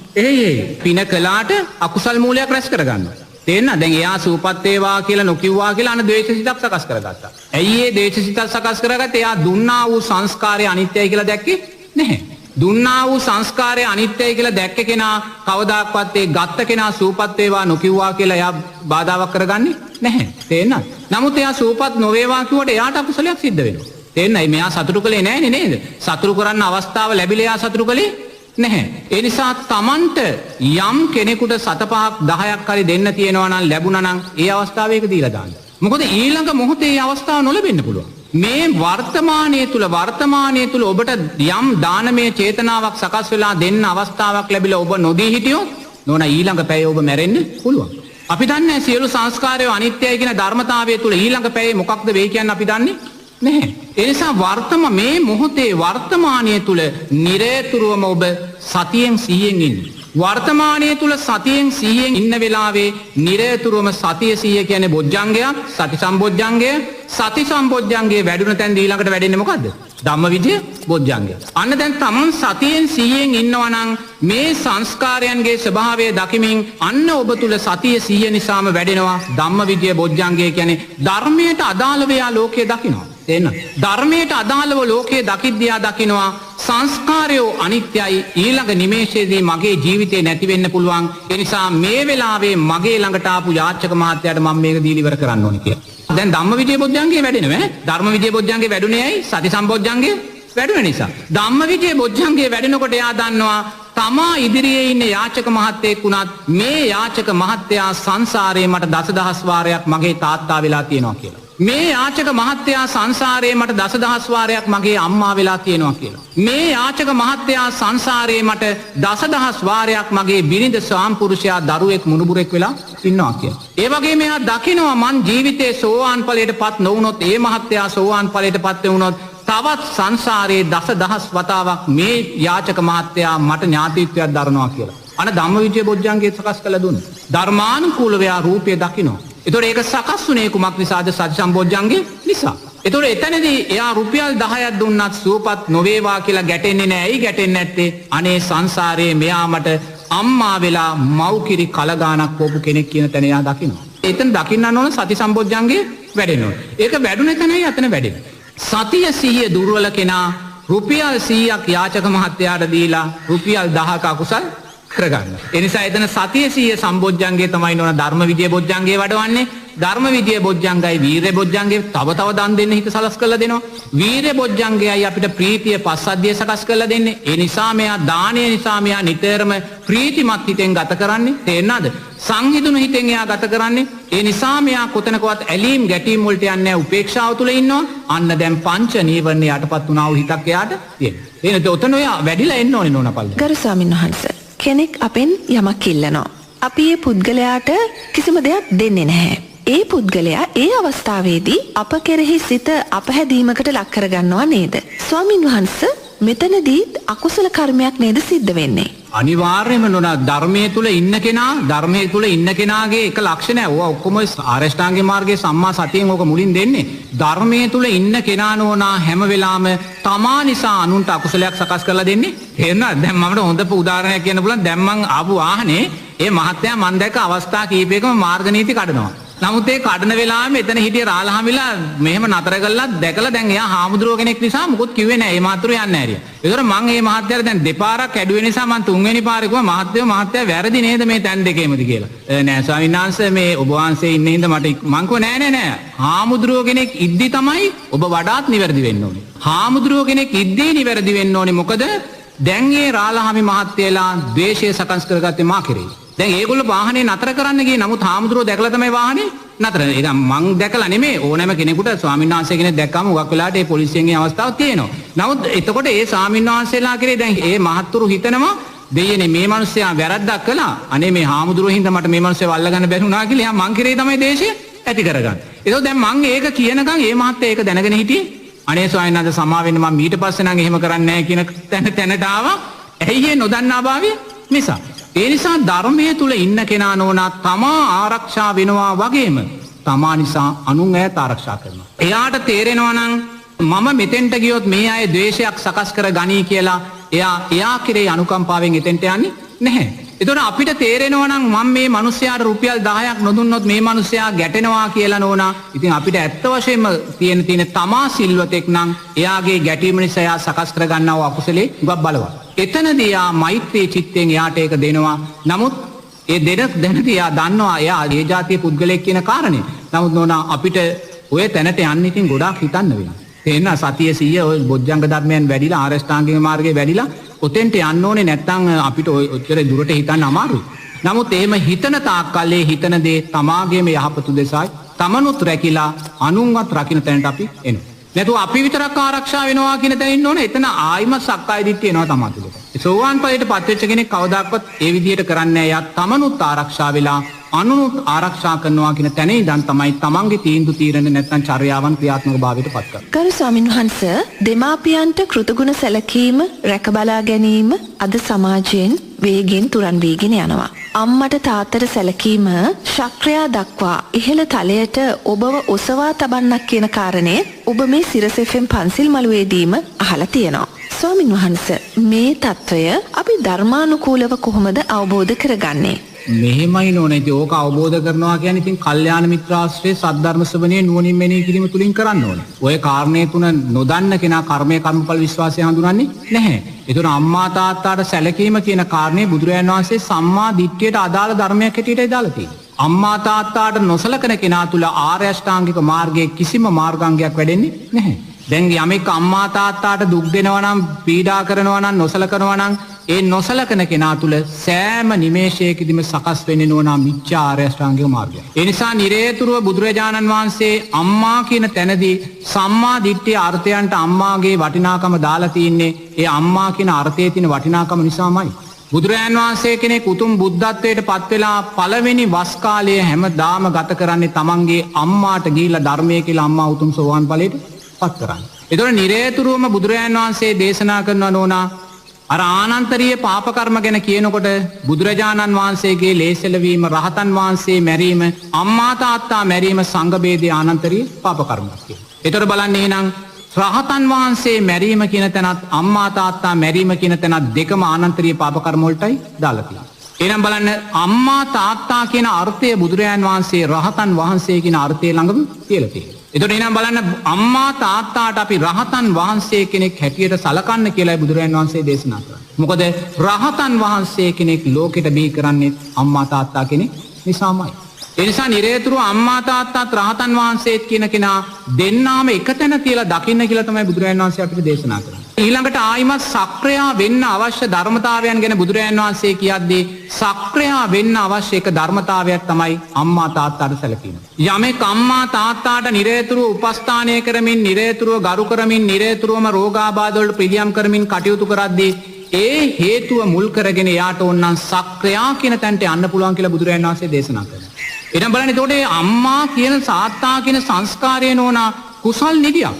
පින කළාට අකුසල් මූලයක් රැස් කරගන්නවා. තේරෙනවද? දැන් එයා සූපත් වේවා කියලා නොකියුවා කියලා අන ද්වේෂසිතක් සකස් කරගත්තා. ඇයි ඒ ද්වේෂසිතක් සකස් කරගත්තේ? එයා දුන්නා වූ සංස්කාරය අනිත්‍යයි කියලා දැක්කේ නැහැ. දුන්නා වූ සංස්කාරය අනිත්‍යයි කියලා දැක්ක කෙනා කවදාක්වත් ඒ ගත්ත කෙනා සූපත් වේවා නොකියුවා කියලා එයා බාධාවක් කරගන්නේ නැහැ. තේරෙනවද? නමුත් එයා සූපත් නොවේවා කිව්වට එයාට අකුසලයක් සිද්ධ වෙනවා. තේරෙනයි? මෙයා සතුටු කළේ නැහැ නේද? සතුටු කරන්න අවස්ථාව ලැබිලා එයා සතුටු කළේ නැහැ. ඒ නිසා Tamanට යම් කෙනෙකුට 7 5ක් 10ක් හරි දෙන්න තියෙනවා නම් ලැබුණා නම් ඒ අවස්ථාවේ ඒක දීලා දාන්න. මොකද ඊළඟ මොහොතේ ඒ අවස්ථාව නොලැබෙන්න පුළුවන්. මේ වර්තමානයේ තුල ඔබට යම් දානමය චේතනාවක් සකස් වෙලා දෙන්න අවස්ථාවක් ලැබිලා ඔබ නොදී හිටියොත් නෝනා ඊළඟ පැයේ ඔබ මැරෙන්න පුළුවන්. අපි දන්නේ සියලු සංස්කාරය අනිත්‍යයි කියන ධර්මතාවය තුල ඊළඟ පැයේ මොකක්ද වෙයි කියන්නේ අපි දන්නේ නැහැ. ඒ නිසා මේ මොහොතේ වර්තමානයේ තුල නිරේතුරුවම ඔබ සතියෙන් 100න් ඉන්න. වර්තමානයේ තුල සතියෙන් 100න් ඉන්න වෙලාවේ නිරේතුරුවම සතිය 100 කියන්නේ බොජ්ජංගයක්, සති සම්බොජ්ජංගය. සති සම්බොජ්ජංගයේ වැඩුණ තැන් ඊළඟට වැඩෙන්නේ මොකද්ද? ධම්මවිජය බොජ්ජංගය. අන්න දැන් Taman සතියෙන් 100න් ඉන්නවා නම් මේ සංස්කාරයන්ගේ ස්වභාවය දකිමින් අන්න ඔබ තුල සතිය 100 නිසාම වැඩෙනවා ධම්මවිජය බොජ්ජංගය කියන්නේ ධර්මයට අදාළව යා ලෝකයේ දකිනවා. තේන්න ධර්මයට අදාළව ලෝකයේ දකිද්දියා දකිනවා සංස්කාරයෝ අනිත්‍යයි ඊළඟ නිමේෂයේදී මගේ ජීවිතේ නැති වෙන්න පුළුවන්. ඒ නිසා මේ වෙලාවේ මගේ ළඟට ආපු යාචක මහත්තයාට මම මේක දීලා ඉවර කරන්න ඕනේ කියලා. දැන් ධම්මවිජය බොජ්ජංගේ වැඩෙනවා ඈ. ධර්මවිජය බොජ්ජංගේ වැඩුණේ ඇයි? සති සම්බොජ්ජංගේ වැඩුණ නිසා. ධම්මවිජය බොජ්ජංගේ වැඩෙනකොට එයා දන්නවා තමා ඉදිරියේ ඉන්න යාචක මහත්තයෙක් වුණත් මේ යාචක මහත්තයා සංසාරේ මට දසදහස් වාරයක් මගේ තාත්තා වෙලා තියෙනවා කියලා. මේ යාචක මහත්තයා සංසාරේ මට දසදහස් වාරයක් මගේ අම්මා වෙලා තියෙනවා කියලා. මේ යාචක මහත්තයා සංසාරේ මට දසදහස් වාරයක් මගේ බිරිඳ ස්වාම්පුරුෂයා දරුවෙක් මුණුබුරෙක් වෙලා ඉන්නවා කියලා. ඒ වගේම එයා දකිනවා මං ජීවිතේ සෝවාන් ඵලයටපත් නොවුනොත් ඒ මහත්තයා සෝවාන් ඵලයටපත් වුණොත් තවත් සංසාරයේ දසදහස් වතාවක් මේ යාචක මහත්තයා මට ඥාතිත්වයක් දරනවා කියලා. අන ධම්මවිජය බොජ්ජංගේ සකස් කළ දුන්නා. ධර්මානුකූලව එයා රූපය දකිනවා. එතකොට ඒක සකස් වුණේ කුමක් නිසාද? සති සම්බොජ්ජංගේ නිසා. එතකොට එතනදී එයා රුපියල් 10ක් දුන්නත් සුවපත් නොවේවා කියලා ගැටෙන්නේ නැහැ. ඇයි ගැටෙන්නේ නැත්තේ? අනේ සංසාරයේ මෙයා මට අම්මා වෙලා මව්කිරි කලගානක් පොපු කෙනෙක් කියන තැන එයා දකිනවා. එතන දකින්න ඕන සති සම්බොජ්ජංගේ වැඩෙන්න ඕන. ඒක වැඩුණ තැනයි අතන වැඩෙන්නේ. සතිය 100 දුර්වල කෙනා රුපියල් 100ක් යාචක මහත්තයාට දීලා රුපියල් 10ක අකුසල් කරගන්න. ඒ නිසා එතන සතිය 100 සම්බොජ්ජංගේ තමයි නෝන ධර්මවිජය බොජ්ජංගේ වඩවන්නේ. ධර්මවිජය බොජ්ජංගයි වීර්ය බොජ්ජංගේ තව දන් දෙන්න හිත සලස් කරලා දෙනවා. වීර්ය බොජ්ජංගයයි අපිට ප්‍රීතිය පස්සද්ධිය සකස් කරලා දෙන්නේ. ඒ නිසා මෙයා දානය නිසා මෙයා නිතරම ප්‍රීතිමත් හිතෙන් ගත කරන්නේ. තේරෙනවද? සංහිඳුණු හිතෙන් එයා ගත කරන්නේ. ඒ නිසා මෙයා කොතනකවත් ඇලීම් ගැටීම් වලට යන්නේ නැහැ. උපේක්ෂාව තුල ඉන්නවා. අන්න දැන් පංච නීවරණ යටපත් වුණා වූ හිතක් එයාට තියෙනවා. එහෙනම් ඔතන ඔයා වැඩිලා එන්න ඕනේ නෝන පල්ලේ. ගරු ස්වාමීන් වහන්සේ කෙනෙක් අපෙන් යමක් ඉල්ලනවා. අපි ඒ පුද්ගලයාට කිසිම දෙයක් දෙන්නේ නැහැ. ඒ පුද්ගලයා ඒ අවස්ථාවේදී අප කෙරෙහි සිත අපහැදීමකට ලක් කරගන්නවා නේද? ස්වාමින් වහන්සේ මෙතනදී අකුසල කර්මයක් නේද සිද්ධ වෙන්නේ? අනිවාර්යයෙන්ම නෝනා ධර්මයේ තුල ඉන්න කෙනාගේ එක ලක්ෂණය. ඕවා ඔක්කොම ආරෂ්ඨාංගික මාර්ගයේ සම්මා සතියෙන් ඕක මුලින් දෙන්නේ. ධර්මයේ තුල ඉන්න කෙනා නෝනා හැම වෙලාවෙම තමා නිසා අනුන්ට අකුසලයක් සකස් කරලා දෙන්නේ. තේරුණාද? දැන් මමට හොඳ උදාහරණයක් කියන්න පුළුවන්. දැන් මං ආපු වාහනේ ඒ මහත්තයා මන් දැක්ක අවස්ථා කීපයකම මාර්ග නීති කඩනවා. නමුත් ඒ කඩන වෙලාවෙම එතන හිටිය රාලහාමිලා මෙහෙම නතර කළා දැකලා දැන් එයා හාමුදුරුවෝ කෙනෙක් නිසා මුකුත් කිව්වේ නැහැ. ඒ මාත්‍රු යන්නේ නැහැ. ඒතර මං මේ මහත්තයාට දැන් දෙපාරක් ඇඩුවේ නිසා මං තුන්වෙනි පාරේ කිව්වා මහත්තයා වැරදි නේද මේ තැන් දෙකේමද කියලා. නෑ ස්වාමීන් වහන්සේ මේ ඔබ වහන්සේ ඉන්න හින්දා මට මං කිව්වා නෑ. හාමුදුරුවෝ කෙනෙක් ඉද්දි තමයි ඔබ වඩාත් නිවැරදි වෙන්න ඕනේ. හාමුදුරුවෝ කෙනෙක් ඉද්දී නිවැරදි වෙන්න ඕනේ. මොකද දැන් ඒ රාලහාමි මහත්තයලා ද්වේෂය සකස් කරගත්තේ මා කෙරෙහි. දැන් ඒගොල්ලෝ වාහනේ නතර කරන්න ගියේ. නමුත් හාමුදුරුවෝ දැකලා තමයි වාහනේ නතර. ඒක මං දැකලා නෙමෙයි. ඕනෑම කෙනෙකුට ස්වාමීන් වහන්සේ කෙනෙක් දැක්කම උගක් වෙලාවට ඒ පොලිසියන්ගේ අවස්ථාවක් තියෙනවා. නමුත් එතකොට ඒ ස්වාමීන් වහන්සේලා කෙරේ දැන් ඒ මහත්තුරු හිතනවා දෙයනේ මේ මිනිස්සයා වැරද්දක් කළා. අනේ මේ හාමුදුරුවෝ හින්දා මට මේ මිනිස්සයා වල්ලගන්න බැරි වුණා කියලා එයා මං කෙරේ තමයි දේශය ඇති කරගන්නේ. ඒක දැන් මං ඒක කියනකම් ඒ මහත්තයා ඒක දැනගෙන හිටියේ. අනේ ස්වාමීන් වහන්සේ සමා වෙන්න මම ඊට පස්සේ නම් එහෙම කරන්නේ නැහැ කියන තැනට ආවා. ඇයි ඒ නොදන්නා භාවය නිසා. ඒ නිසා ධර්මයේ තුල ඉන්න කෙනා නෝනා තමා ආරක්ෂා වෙනවා වගේම තමා නිසා අනුන් ඈත ආරක්ෂා කරනවා. එයාට තේරෙනවා නම් මම මෙතෙන්ට ගියොත් මේ අය ද්වේෂයක් සකස් කර ගනී කියලා එයා කෙරේ අනුකම්පාවෙන් එතෙන්ට යන්නේ නැහැ. එතකොට අපිට තේරෙනවා නම් මම මේ මිනිස්යාට රුපියල් 10ක් නොදුන්නොත් මේ මිනිස්යා ගැටෙනවා කියලා නෝනා. ඉතින් අපිට ඇත්ත වශයෙන්ම තියෙන තමා සිල්වතෙක් නම් එයාගේ ගැටීම නිසා එයා සකස් කර ගන්නව අකුසලේ උගක් බලවත්. එතනදී යා මෛත්‍රී චිත්තෙන් එයාට ඒක දෙනවා. නමුත් ඒ දැනදී යා දන්නවා එයා ඒ જાතිය පුද්ගලයෙක් කියන කාරණේ. නමුත් නෝනා අපිට ඔය තැනට යන්න ඉතින් ගොඩාක් හිතන්න වෙනවා. තේන්න සතිය 100 ඔය බොජ්ජංග ධර්මයන් වැඩිලා ආරෂ්ඨාංගික මාර්ගයේ වැඩිලා ඔතෙන්ට යන්න ඕනේ නැත්නම් අපිට ඔච්චර දුරට හිතන්න අමාරුයි. නමුත් එහෙම හිතන තාක්කල් ඒ හිතන දේ තමාගේම යහපත උදෙසායි තමනුත් රැකිලා අනුන්වත් රකින්න තැනට අපි එනවා. නැතුව අපි විතරක් ආරක්ෂා වෙනවා කියන තැන ඉන්න ඕනේ. එතන ආයිම සක්කාය දිට්ඨිය එනවා තමා තුළට. සෝවාන් ඵලයට පත් වෙච්ච කෙනෙක් කවදාකවත් ඒ විදිහට කරන්නේ නැහැ. යා තමනුත් ආරක්ෂා වෙලා අනුනුත් ආරක්ෂා කරනවා කියන තැන ඉඳන් තමයි තමන්ගේ තීන්දුව తీරන නැත්නම් චර්යාවන් ක්‍රියාත්මක භාවයට පත් කරන්නේ. ගරු ස්වාමීන් වහන්සේ දෙමාපියන්ට කෘතගුණ සැලකීම රැක බලා ගැනීම අද සමාජයෙන් වේගෙන් තුරන් වීගෙන යනවා. අම්මට තාත්තට සැලකීම ශක්‍රයා දක්වා ඉහළ තලයට ඔබව ඔසවා තබන්නක් කියන කාරණය ඔබ මේ සිරස FM පන්සිල් මළුවේදීම අහලා තියෙනවා. ස්වාමීන් වහන්සේ මේ తত্ত্বය අපි ධර්මානුකූලව කොහොමද අවබෝධ කරගන්නේ? මෙහෙමයි නෝනේ. ඉතින් ඕක අවබෝධ කරනවා කියන්නේ ඉතින් කල්යාණ මිත්‍රාශ්‍රයේ සද්ධර්ම ශ්‍රවණයේ නුවණින් මෙනෙහි කිරීම තුලින් කරන්න ඕනේ. ඔය කාරණේ තුන නොදන්න කෙනා කර්මය කර්මඵල විශ්වාසය හඳුනන්නේ නැහැ. ඒතර අම්මා තාත්තාට සැලකීම කියන කාරණේ බුදුරජාණන් වහන්සේ සම්මා දිට්ඨියට අදාළ ධර්මයක් හැටියටයි දාලා තියෙන්නේ. අම්මා තාත්තාට නොසලකන කෙනා තුල ආර්ය අෂ්ටාංගික මාර්ගයේ කිසිම මාර්ගාංගයක් වැඩෙන්නේ නැහැ. දැන් යමෙක් අම්මා තාත්තාට දුක් දෙනවා නම් පීඩා කරනවා නම් නොසලකනවා නම් ඒ නොසලකන කෙනා තුල සෑම නිමේෂයකදීම සකස් වෙන්නේ නෝනා මිච්ඡා ආර්ය අෂ්ටාංගික මාර්ගය. ඒ නිසා නිරේතුරුව බුදුරජාණන් වහන්සේ අම්මා කියන තැනදී සම්මා දිට්ඨිය අර්ථයන්ට අම්මාගේ වටිනාකම දාලා තින්නේ ඒ අම්මා කියන අර්ථයේ තියෙන වටිනාකම නිසාමයි. බුදුරජාණන් වහන්සේ කෙනෙක් උතුම් බුද්ධත්වයට පත් වෙලා පළවෙනි වස් කාලය හැමදාම ගත කරන්නේ තමන්ගේ අම්මාට ගිහිල්ලා ධර්මයේ කියලා අම්මා උතුම් සෝවාන් ඵලයට පත් කරන්නේ. ඒතකොට නිරේතුරුවම බුදුරජාණන් වහන්සේ දේශනා කරනවා නෝනා අර ආනන්තරීය පාප කර්ම ගැන කියනකොට බුදුරජාණන් වහන්සේගේ ලේසලවීම රහතන් වහන්සේ මැරීම අම්මා තාත්තා මැරීම සංඝ බේදයේ ආනන්තරීය පාප කර්මයක් කියලා. ඒතර බලන්න එහෙනම් රහතන් වහන්සේ මැරීම කියන තැනත් අම්මා තාත්තා මැරීම කියන තැනත් දෙකම ආනන්තරීය පාප කර්ම වලටයි දාලා තියෙන්නේ. එහෙනම් බලන්න අම්මා තාත්තා කියන අර්ථය බුදුරජාණන් වහන්සේ රහතන් වහන්සේ කියන අර්ථය ළඟම තියලා තියෙනවා. එතකොට එහෙනම් බලන්න අම්මා තාත්තාට අපි රහතන් වහන්සේ කෙනෙක් හැටියට සලකන්න කියලායි බුදුරජාණන් වහන්සේ දේශනා කරන්නේ. මොකද රහතන් වහන්සේ කෙනෙක් ලෝකෙට බිහි කරන්නේ අම්මා තාත්තා කෙනෙක් නිසාමයි. ඒ නිසා නිරේතුරුව අම්මා තාත්තාත් රහතන් වහන්සේත් කියන කෙනා දෙන්නාම එකතැන කියලා දකින්න කියලා තමයි බුදුරජාණන් වහන්සේ අපිට දේශනා කරන්නේ. ඊළඟට ආයිමත් සක්‍රියා වෙන්න අවශ්‍ය ධර්මතාවයන් ගැන බුදුරජාණන් වහන්සේ කියද්දී සක්‍රියා වෙන්න අවශ්‍ය එක ධර්මතාවයක් තමයි අම්මා තාත්තාට සැලකීම. යමෙක් අම්මා තාත්තාට නිරේතුරුව උපස්ථානය කරමින් නිරේතුරුව ගරු කරමින් නිරේතුරුවම රෝගාබාධ වලට පිළියම් කරමින් කටයුතු කරද්දී ඒ හේතුව මුල් කරගෙන යාට ඕනනම් සක්‍රියා කියන තැනට යන්න පුළුවන් කියලා බුදුරජාණන් වහන්සේ දේශනා කරනවා. එනම් බලන්න එතකොට අම්මා කියන තාත්තා කියන සංස්කාරය නෝනා කුසල් නිදියක්.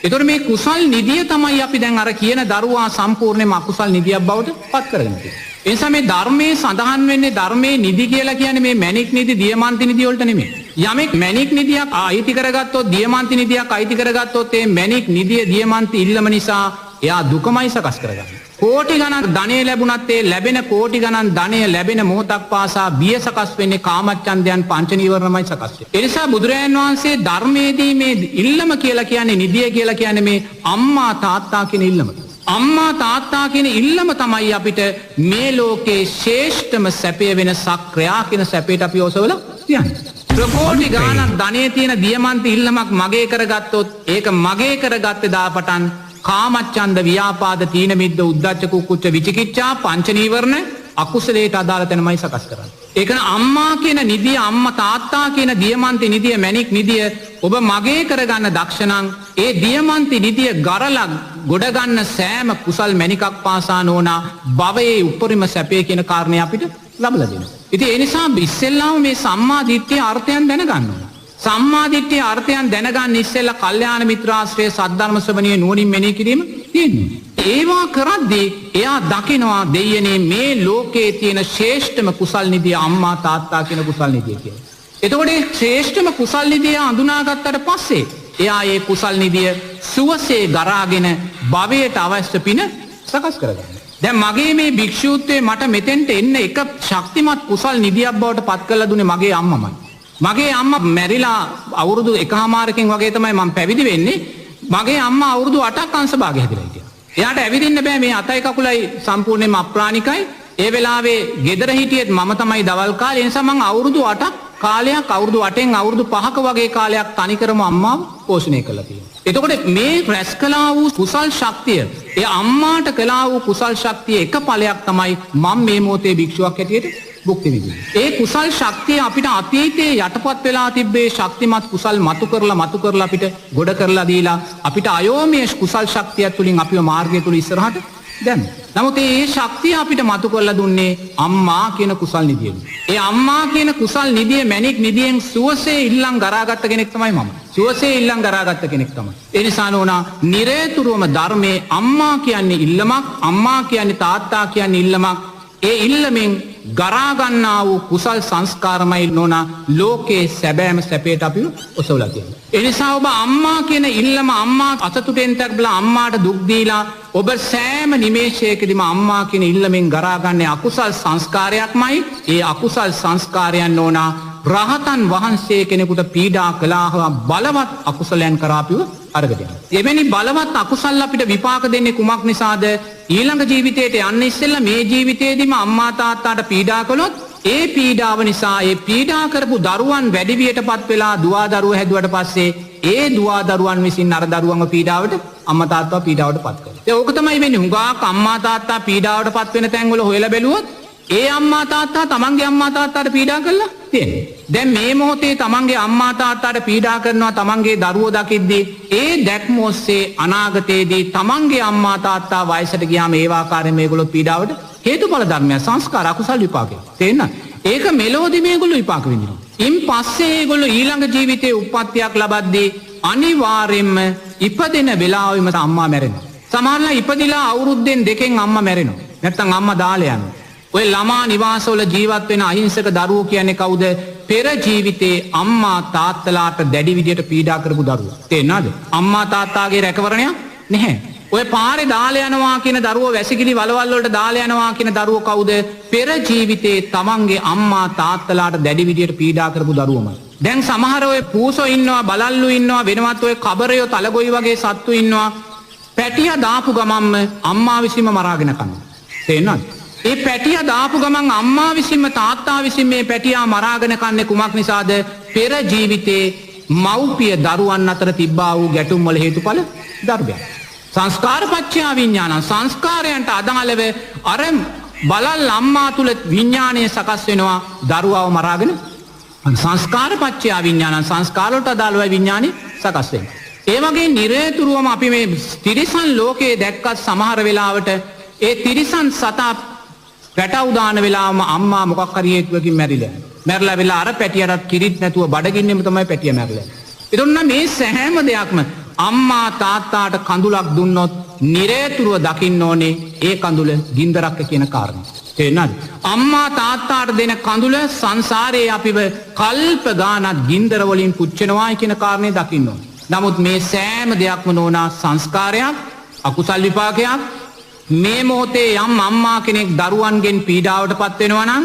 එතකොට මේ කුසල් නිදිය තමයි අපි දැන් අර කියන දරුවා සම්පූර්ණයෙන්ම අකුසල් නිදියක් බවට පත් කරගෙන තියෙන්නේ. ඒ නිසා මේ ධර්මයේ සඳහන් වෙන්නේ ධර්මයේ නිදි කියලා කියන්නේ මේ මැණික් නිදි දියමන්ති නිදි වලට නෙමෙයි. යමෙක් මැණික් නිදියක් අයිති කරගත්තොත් දියමන්ති නිදියක් අයිති කරගත්තොත් ඒ මැණික් නිදිය දියමන්ති ඉල්ලම නිසා එයා දුකමයි සකස් කරගන්නේ. කෝටි ගණන් ධනෙ ලැබුණත් ඒ ලැබෙන කෝටි ගණන් ධනෙ ලැබෙන මොහොතක් පාසා බිය සකස් වෙන්නේ කාමච්ඡන්දයන් පංච නීවරණමයි සකස් වෙන්නේ. ඒ නිසා බුදුරජාන් වහන්සේ ධර්මයේදී මේ ඉල්ලම කියලා කියන්නේ නිදිය කියලා කියන්නේ මේ අම්මා තාත්තා කියන ඉල්ලම. අම්මා තාත්තා කියන ඉල්ලම තමයි අපිට මේ ලෝකේ ශ්‍රේෂ්ඨම සැපය වෙන සක්‍රියා කියන සැපයට අපි ඔසවලා තියන්නේ. ප්‍රකෝටි ගානක් ධනෙ තියෙන දියමන්ති ඉල්ලමක් මගේ කරගත්තොත් ඒක මගේ කරගත්තේ දාපටන් කාමච්ඡන්ද ව්‍යාපාද තීන මිද්ද උද්ධච්ච කුක්කුච්ච විචිකිච්ඡා පංච නීවරණ අකුසලයට අදාළ තැනමයි සකස් කරන්නේ. ඒක අම්මා කියන නිදිය අම්මා තාත්තා කියන දියමන්ති නිදිය මැණික් නිදිය ඔබ මගේ කරගන්න දක්ෂණං ඒ දියමන්ති නිදිය ගරලා ගොඩ ගන්න සෑම කුසල් මැණිකක් පාසා නෝනා භවයේ උපරිම සැපේ කියන කාරණේ අපිට ලබලා දෙනවා. ඉතින් ඒ නිසා ඉස්සෙල්ලාම මේ සම්මා දිට්ඨිය අර්ථයන් දැනගන්න ඕන. සම්මා දිට්ඨිය අර්ථයන් දැනගන්න ඉස්සෙල්ලා කල්යාණ මිත්‍රාශ්‍රය සද්ධර්ම ශ්‍රවණිය නුවණින් මෙනෙහි කිරීම තියෙනවා. ඒවා කරද්දී එයා දකිනවා දෙයනේ මේ ලෝකයේ තියෙන ශ්‍රේෂ්ඨම කුසල් නිදිය අම්මා තාත්තා කියන කුසල් නිදිය කියලා. එතකොට මේ ශ්‍රේෂ්ඨම කුසල් නිදිය අඳුනාගත්තට පස්සේ එයා ඒ කුසල් නිදිය සුවසේ ගරාගෙන භවයට අවශ්‍ය පින සකස් කරගන්නවා. දැන් මගේ මේ භික්ෂූත්වයේ මට මෙතෙන්ට එන්න එක ශක්තිමත් කුසල් නිදියක් බවට පත් කරලා දුන්නේ මගේ අම්මමයි. මගේ අම්මා මැරිලා අවුරුදු 1කමාරකින් වගේ තමයි මම පැවිදි වෙන්නේ. මගේ අම්මා අවුරුදු 8ක් අංශභාගය හැදිලා හිටියා. එයාට ඇවිදින්න බෑ මේ අතයි කකුලයි සම්පූර්ණයෙන්ම අප්‍රාණිකයි. ඒ වෙලාවේ ගෙදර හිටියෙත් මම තමයි දවල් කාලේ. ඒ නිසා මම අවුරුදු 8ක් කාලයක් අවුරුදු 8න් අවුරුදු 5ක වගේ කාලයක් තනිකරම අම්මාව පෝෂණය කරලා තියෙනවා. එතකොට මේ රැස් කළා වූ කුසල් ශක්තිය ඒ අම්මාට කළා වූ කුසල් ශක්තිය එක ඵලයක් තමයි මම මේ මොහොතේ භික්ෂුවක් හැටියට භුක්ති විඳින්නේ. ඒ කුසල් ශක්තිය අපිට අතීතයේ යටපත් වෙලා තිබ්බේ ශක්තිමත් කුසල් මතු කරලා අපිට ගොඩ කරලා දීලා අපිට අයෝමයේ කුසල් ශක්තිය තුලින් අපිව මාර්ගය තුල ඉස්සරහට දැන්. නමුත් මේ ශක්තිය අපිට මතු කරලා දුන්නේ අම්මා කියන කුසල් නිදියෙන්. ඒ අම්මා කියන කුසල් නිදිය මැණික් නිදියෙන් සුවසේ ඉල්ලන් ගරාගත්ත කෙනෙක් තමයි මම. සුවසේ ඉල්ලන් ගරාගත්ත කෙනෙක් තමයි. ඒ නිසා නෝනා නිරේතුරුවම ධර්මයේ අම්මා කියන්නේ ඉල්ලමක්, අම්මා කියන්නේ තාත්තා කියන්නේ ඉල්ලමක්. ඒ ඉල්ලමින් ගරාගන්නා වූ කුසල් සංස්කාරමයි නෝනා ලෝකේ සැබෑම සැපේට අපි ඔසවලා තියෙනවා. ඒ නිසා ඔබ අම්මා කියන ඉල්ලම අම්මා අසතුටෙන් තැබලා අම්මාට දුක් දීලා ඔබ සෑම නිමේෂයකදීම අම්මා කියන ඉල්ලමින් ගරාගන්නේ අකුසල් සංස්කාරයක්මයි. ඒ අකුසල් සංස්කාරයන් නෝනා රහතන් වහන්සේ කෙනෙකුට පීඩා කළා බලවත් අකුසලයන් කරා අපිව අරගෙන යනවා. එවැනි බලවත් අකුසල් අපිට විපාක දෙන්නේ කුමක් නිසාද? ඊළඟ ජීවිතයට යන්න ඉස්සෙල්ලා මේ ජීවිතේදීම අම්මා තාත්තාට පීඩා කළොත් ඒ පීඩාව නිසා ඒ පීඩා කරපු දරුවන් වැඩිවියටපත් වෙලා දුවා දරුවෝ හැදුවට පස්සේ ඒ දුවා දරුවන් විසින් අර දරුවන්ව පීඩාවට අම්මා තාත්තා පීඩාවට පත් කරනවා. ඒක ඕක තමයි වෙන්නේ. හුඟක් අම්මා තාත්තා පීඩාවට පත් වෙන තැන්වල හොයලා බැලුවොත් ඒ අම්මා තාත්තා තමන්ගේ අම්මා තාත්තාට පීඩා කරලා තියෙනවා. දැන් මේ මොහොතේ තමන්ගේ අම්මා තාත්තාට පීඩා කරනවා තමන්ගේ දරුවෝ දකිද්දී ඒ දැක්ම ඔස්සේ අනාගතයේදී තමන්ගේ අම්මා තාත්තා වයසට ගියාම ඒ ආකාරයෙන් මේගොල්ලෝ පීඩාවට හේතුඵල ධර්මය සංස්කාර අකුසල් විපාකයක්. තේරෙනවද? ඒක මෙලොවදී මේගොල්ලෝ විපාක විඳිනවා. ඉන් පස්සේ ඒගොල්ලෝ ඊළඟ ජීවිතේ උප්පත්තියක් ලබද්දී අනිවාර්යෙන්ම ඉපදෙන වෙලාවෙම අම්මා මැරෙනවා. සමහරවල් ඉපදිලා අවුරුද්දෙන් දෙකෙන් අම්මා මැරෙනවා. නැත්තම් අම්මා දාලා යනවා. ඔය ළමා නිවාසවල ජීවත් වෙන අහිංසක දරුවෝ කියන්නේ කවුද? පෙර ජීවිතේ අම්මා තාත්තලාට දැඩි විදියට පීඩා කරපු දරුවෝ. තේරෙනවද? අම්මා තාත්තාගේ රැකවරණයක් නැහැ. ඔය පාරේ දාලා යනවා කියන දරුවෝ වැසිකිලි වලවල් වලට දාලා යනවා කියන දරුවෝ කවුද? පෙර ජීවිතේ තමන්ගේ අම්මා තාත්තලාට දැඩි විදියට පීඩා කරපු දරුවෝමයි. දැන් සමහර ඔය පූසෝ ඉන්නවා, බලල්ලු ඉන්නවා, වෙනවත් ඔය කබරයෝ තලගොයි වගේ සත්තු ඉන්නවා. පැටියා දාපු ගමන්ම අම්මා විසින්ම මරාගෙන කනවා. තේරෙනවද? ඒ පැටියා දාපු ගමන් අම්මා විසින්ම තාත්තා විසින් මේ පැටියා මරාගෙන කන්නේ කුමක් නිසාද? පෙර ජීවිතේ මව්පිය දරුවන් අතර තිබ්බා වූ ගැටුම් වල හේතුඵල ධර්මයක්. සංස්කාරපච්චය විඥාන සංස්කාරයන්ට අදාළව අර බලල් අම්මා තුල විඥානය සකස් වෙනවා දරුවාව මරාගෙන. සංස්කාරපච්චය විඥාන සංස්කාර වලට අදාළව විඥානය සකස් වෙනවා. ඒ වගේ නිරේතුරුවම අපි මේ තිරිසන් ලෝකයේ දැක්කත් සමහර වෙලාවට ඒ තිරිසන් සතා පැටවු දාන වෙලාවම අම්මා මොකක් හරි හේතුවකින් මැරිලා. මැරලා වෙලා අර පැටියටත් කිරිත් නැතුව බඩගින්නෙම තමයි පැටියා මැරලා. ඒතොන්න මේ සෑම දෙයක්ම අම්මා තාත්තාට කඳුලක් දුන්නොත් නිරේතුරුව දකින්න ඕනේ ඒ කඳුල ගින්දරක් කියන කාරණා. තේරෙනවද? අම්මා තාත්තාට දෙන කඳුල සංසාරයේ අපිව කල්ප ගානක් ගින්දර වලින් පුච්චනවා කියන කාරණේ දකින්න ඕනේ. නමුත් මේ සෑම දෙයක්ම නෝනා සංස්කාරයක් අකුසල් විපාකයක්. මේ මොහොතේ යම් අම්මා කෙනෙක් දරුවන්ගෙන් පීඩාවට පත් වෙනවා නම්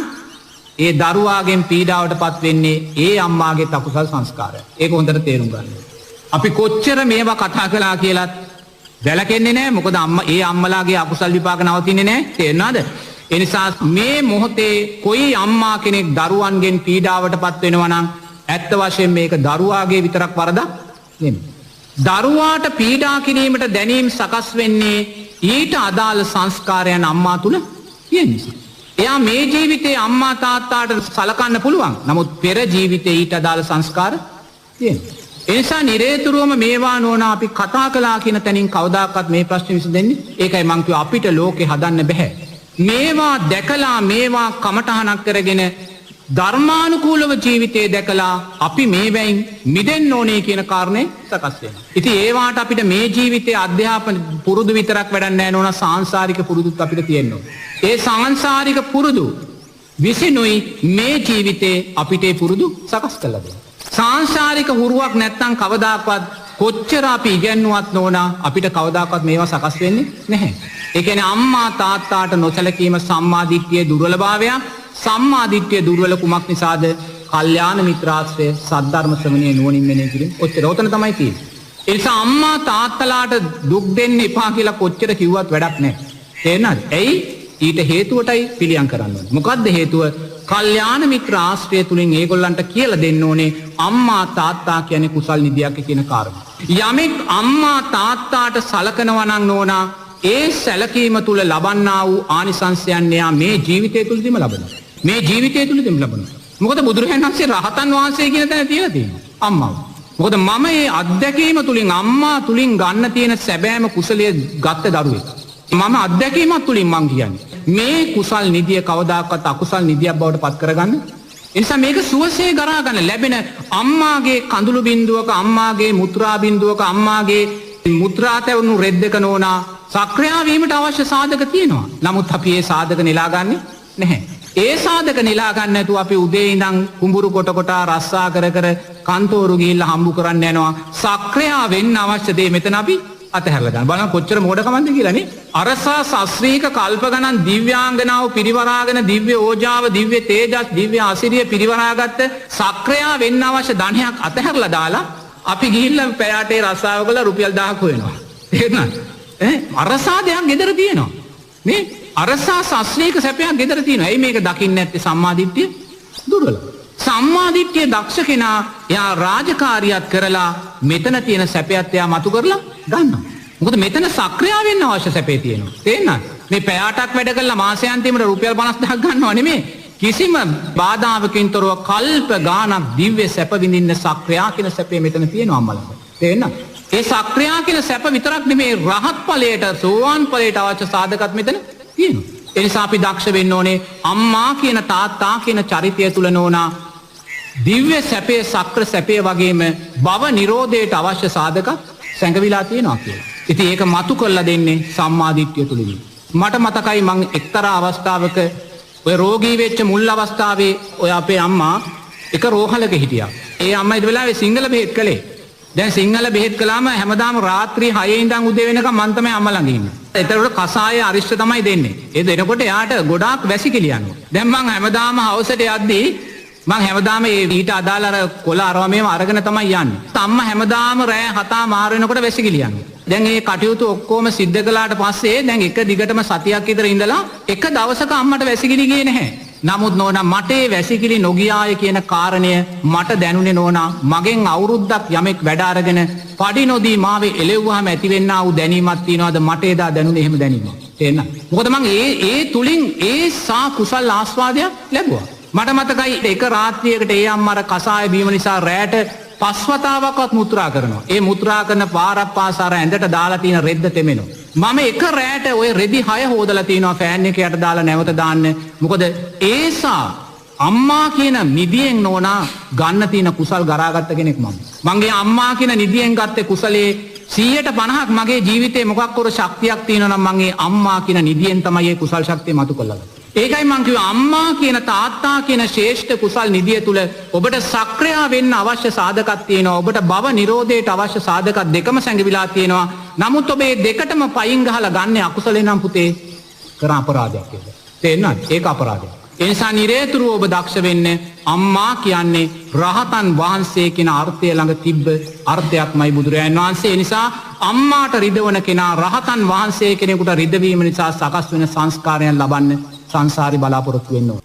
ඒ දරුවාගෙන් පීඩාවට පත් වෙන්නේ ඒ අම්මාගේ අකුසල් සංස්කාරය. ඒක හොඳට තේරුම් ගන්න. අපි කොච්චර මේවා කතා කළා කියලාත් වැළකෙන්නේ නැහැ. මොකද ඒ අම්මලාගේ අකුසල් විපාක නවතින්නේ නැහැ. තේරෙනවද? ඒ නිසා මේ මොහොතේ කොයි අම්මා කෙනෙක් දරුවන්ගෙන් පීඩාවට පත් වෙනවා නම් ඇත්ත වශයෙන් මේක දරුවාගේ විතරක් වරදක් නෙමෙයි. දරුවාට පීඩා කිරීමට දැනීම් සකස් වෙන්නේ ඊට අදාළ සංස්කාරයන් අම්මා තුළ තියෙන නිසා. එයා මේ ජීවිතේ අම්මා තාත්තාට සලකන්න පුළුවන්. නමුත් පෙර ජීවිතේ ඊට අදාළ සංස්කාර තියෙනවා. ඒ නිසා නිරේතුරුවම මේවා නෝනා අපි කතා කළා කියන තැනින් කවදාකවත් මේ ප්‍රශ්නේ විසඳෙන්නේ. ඒකයි මං කිව්වා අපිට ලෝකේ හදන්න බෑ. මේවා දැකලා මේවා කමටහනක් කරගෙන ධර්මානුකූලව ජීවිතේ දැකලා අපි මේවැයින් මිදෙන්න ඕනේ කියන කාරණේ සකස් වෙනවා. ඉතින් ඒවාට අපිට මේ ජීවිතයේ අධ්‍යාපන පුරුදු විතරක් වැඩක් නැහැ නෝනා සාංශාරික පුරුදුත් අපිට තියෙන්න ඕනේ. ඒ සාංශාරික පුරුදු විසිනුයි මේ ජීවිතේ අපිට ඒ පුරුදු සකස් කරලා දෙන්නේ. සාංශාරික හුරුවක් නැත්තම් කවදාකවත් කොච්චර අපි ඉගෙනුවත් නෝනා අපිට කවදාකවත් මේවා සකස් වෙන්නේ නැහැ. ඒ කියන්නේ අම්මා තාත්තාට නොසලකීම සම්මාදිට්ඨියේ දුර්වලභාවයක්. සම්මාදිට්ඨිය දුර්වල කුමක් නිසාද? කල්යාණ මිත්‍රාශ්‍රය සද්ධර්ම ශ්‍රවණයේ නුවණින් මෙනෙහි කිරීම. ඔච්චර ඔතන තමයි තියෙන්නේ. ඒ නිසා අම්මා තාත්තලාට දුක් දෙන්න එපා කියලා කොච්චර කිව්වත් වැඩක් නැහැ. තේරෙනවද? ඇයි? ඊට හේතුවටයි පිළියම් කරන්න ඕනේ. මොකද්ද හේතුව? කල්යාණ මිත්‍ර ආශ්‍රය තුලින් ඒගොල්ලන්ට කියලා දෙන්න ඕනේ අම්මා තාත්තා කියන්නේ කුසල් නිදියක් කියන කාරණා. යමෙක් අම්මා තාත්තාට සලකනවා නම් නෝනා ඒ සැලකීම තුල ලබන්නා වූ ආනිසංසයන් එයා මේ ජීවිතය තුලදීම ලබනවා. මේ ජීවිතය තුලදීම ලබනවා. මොකද බුදුරජාණන් වහන්සේ රහතන් වහන්සේ කියන තැන තියලා තියෙනවා. අම්මව. මොකද මම මේ අත්දැකීම තුලින් අම්මා තුලින් ගන්න තියෙන සැබෑම කුසලයේ ගත්ත දරුවෙක්. මම අත්දැකීමක් තුලින් මං කියන්නේ. මේ කුසල් නිදිය කවදාකවත් අකුසල් නිදියක් බවට පත් කරගන්න. ඒ නිසා මේක සුවසේ ගරා ගන්න ලැබෙන අම්මාගේ කඳුළු බින්දුවක අම්මාගේ මුත්‍රා බින්දුවක අම්මාගේ මුත්‍රා තැවුණු රෙද්දක නෝනා සක්‍රියා වීමට අවශ්‍ය සාධක තියෙනවා. නමුත් අපි ඒ සාධක නෙලාගන්නේ නැහැ. ඒ සාධක නෙලාගන්න නැතුව අපි උදේ ඉඳන් කුඹුරු කොට කොට රස්සා කර කර කන්තෝරු ගිහිල්ලා හම්බු කරන්න යනවා. සක්‍රියා වෙන්න අවශ්‍ය දේ මෙතන අපි අතහැරලා දානවා. බලන්න කොච්චර මෝඩකමක්ද කියලා නේ. අරසා ශාස්ත්‍රීය කල්ප ගණන් දිව්‍යාංගනාව පිරිවරාගෙන දිව්‍ය ඕජාව දිව්‍ය තේජස් දිව්‍ය ආසිරිය පිරිවරාගත්ත සක්‍රියා වෙන්න අවශ්‍ය ධනයක් අතහැරලා දාලා අපි ගිහිල්ලා පැයාටේ රස්සාව කළා රුපියල් 1000ක් හොයනවා. තේරුණාද? අරසා දෙයක් ගෙදර තියෙනවා. නේ? අරසා ශාස්ත්‍රීය සැපයක් ගෙදර තියෙනවා. එයි මේක දකින්නේ නැත්තේ සම්මාදිට්ඨිය දුර්වල. සම්මාදිට්ඨිය දක්ෂ කෙනා එයා රාජකාරියක් කරලා මෙතන තියෙන සැපයත් එයා මතු කරලා ගන්නවා. මොකද මෙතන සක්‍රියා වෙන්න අවශ්‍ය සැපේ තියෙනවා. තේරෙනවද? මේ පැයටක් වැඩ කළා මාසයන්තිමට රුපියල් 50000ක් ගන්නවා නෙමෙයි. කිසිම බාධාවකින් තොරව කල්ප ගානක් දිව්‍ය සැප විඳින්න සක්‍රියා කියන සැපේ මෙතන තියෙනවා අම්මලා. තේරෙනවද? ඒ සක්‍රියා කියන සැප විතරක් නෙමෙයි රහත් ඵලයට සෝවාන් ඵලයට අවශ්‍ය සාධකත් මෙතන තියෙනවා. ඒ නිසා අපි දක්ෂ වෙන්න ඕනේ අම්මා කියන තාත්තා කියන චරිතය තුල නෝනා දිව්‍ය සැපේ සක්‍ර සැපේ වගේම භව නිරෝධයට අවශ්‍ය සාධක සැඟවිලා තියෙනවා කියලා. ඉතින් ඒක මතු කරලා දෙන්නේ සම්මාදිට්ඨිය තුලින්. මට මතකයි මම එක්තරා අවස්ථාවක ඔය රෝගී වෙච්ච මුල් අවස්ථාවේ ඔය අපේ අම්මා එක රෝහලක හිටියා. ඒ අම්මා ඊට වෙලාවේ සිංහල බෙහෙත් කළේ. දැන් සිංහල බෙහෙත් කළාම හැමදාම රාත්‍රී 6 ඉඳන් උදේ වෙනකම් මම තමයි අම්මා ළඟ ඉන්නේ. ඒතරකොට කසාය අරිෂ්ඨ තමයි දෙන්නේ. ඒ දෙනකොට එයාට ගොඩාක් වැසිකිලි යනවා. දැන් මම හැමදාම හවසට යද්දී මං හැමදාම මේ ඊට අදාළ අර කොළ අරව මේව අරගෙන තමයි යන්නේ. අම්මා හැමදාම රෑ 7 මාර වෙනකොට වැසිකිලි යනවා. දැන් මේ කටයුතු ඔක්කොම සිද්ධ කළාට පස්සේ දැන් එක දිගටම සතියක් විතර ඉඳලා එක දවසක අම්මට වැසිකිලි ගියේ නැහැ. නමුත් නෝනා මට ඒ වැසිකිලි නොගියාය කියන කාරණය මට දැනුනේ නෝනා මගෙන් අවුරුද්දක් යමෙක් වැඩ අරගෙන පඩි නොදී මාවේ එළෙව්වහම ඇතිවෙන්නා වූ දැනීමක් තියනවාද මට එදා දැනුනේ එහෙම දැනීමක්. තේරෙනවද? මොකද මං ඒ තුලින් ඒ සා කුසල් ආස්වාදයක් ලැබුවා. මට මතකයි එක රාත්‍රියකට ඒ අම්මර කසාය බීම නිසා රැට 5 වතාවක්වත් මුත්‍රා කරනවා. ඒ මුත්‍රා කරන පාරක් පාසා ඇඳට දාලා තියෙන රෙද්ද තෙමෙනවා. මම එක රැට ওই රෙදි 6 හොදලා තිනවා ෆෑන් එක යට දාලා නැවත දාන්න. මොකද ඒසා අම්මා කියන නිදියෙන් නෝනා ගන්න තියෙන කුසල් ගරාගත්ත කෙනෙක් මම. මගේ අම්මා කියන නිදියෙන් ගත්තේ කුසලේ 150ක් මගේ ජීවිතේ මොකක් කර ශක්තියක් තියෙනවා නම් මගේ අම්මා කියන නිදියෙන් තමයි ඒ කුසල් ශක්තිය මතු කරලා ගත්තේ. ඒකයි මං කිව්වේ අම්මා කියන තාත්තා කියන ශ්‍රේෂ්ඨ කුසල් නිදිය තුල ඔබට සක්‍රියා වෙන්න අවශ්‍ය සාධකක් තියෙනවා. ඔබට භව නිරෝධයට අවශ්‍ය සාධක දෙකම සැඟවිලා තියෙනවා. නමුත් ඔබ මේ දෙකටම පයින් ගහලා ගන්න අකුසලේ නම් පුතේ කරන අපරාධයක් ඒක. තේරෙනවද? ඒක අපරාධයක්. ඒ නිසා නිරේතුරු ඔබ දක්ෂ වෙන්න අම්මා කියන්නේ රහතන් වහන්සේ කියන අර්ථය ළඟ තිබ්බ අර්ථයක්මයි බුදුරජාණන් වහන්සේ. ඒ නිසා අම්මාට රිදවන කෙනා රහතන් වහන්සේ කෙනෙකුට රිදවීම නිසා සකස් වෙන සංස්කාරයන් ලබන්න සංසාරي බලාපොරොත්තු වෙන්න ඕන.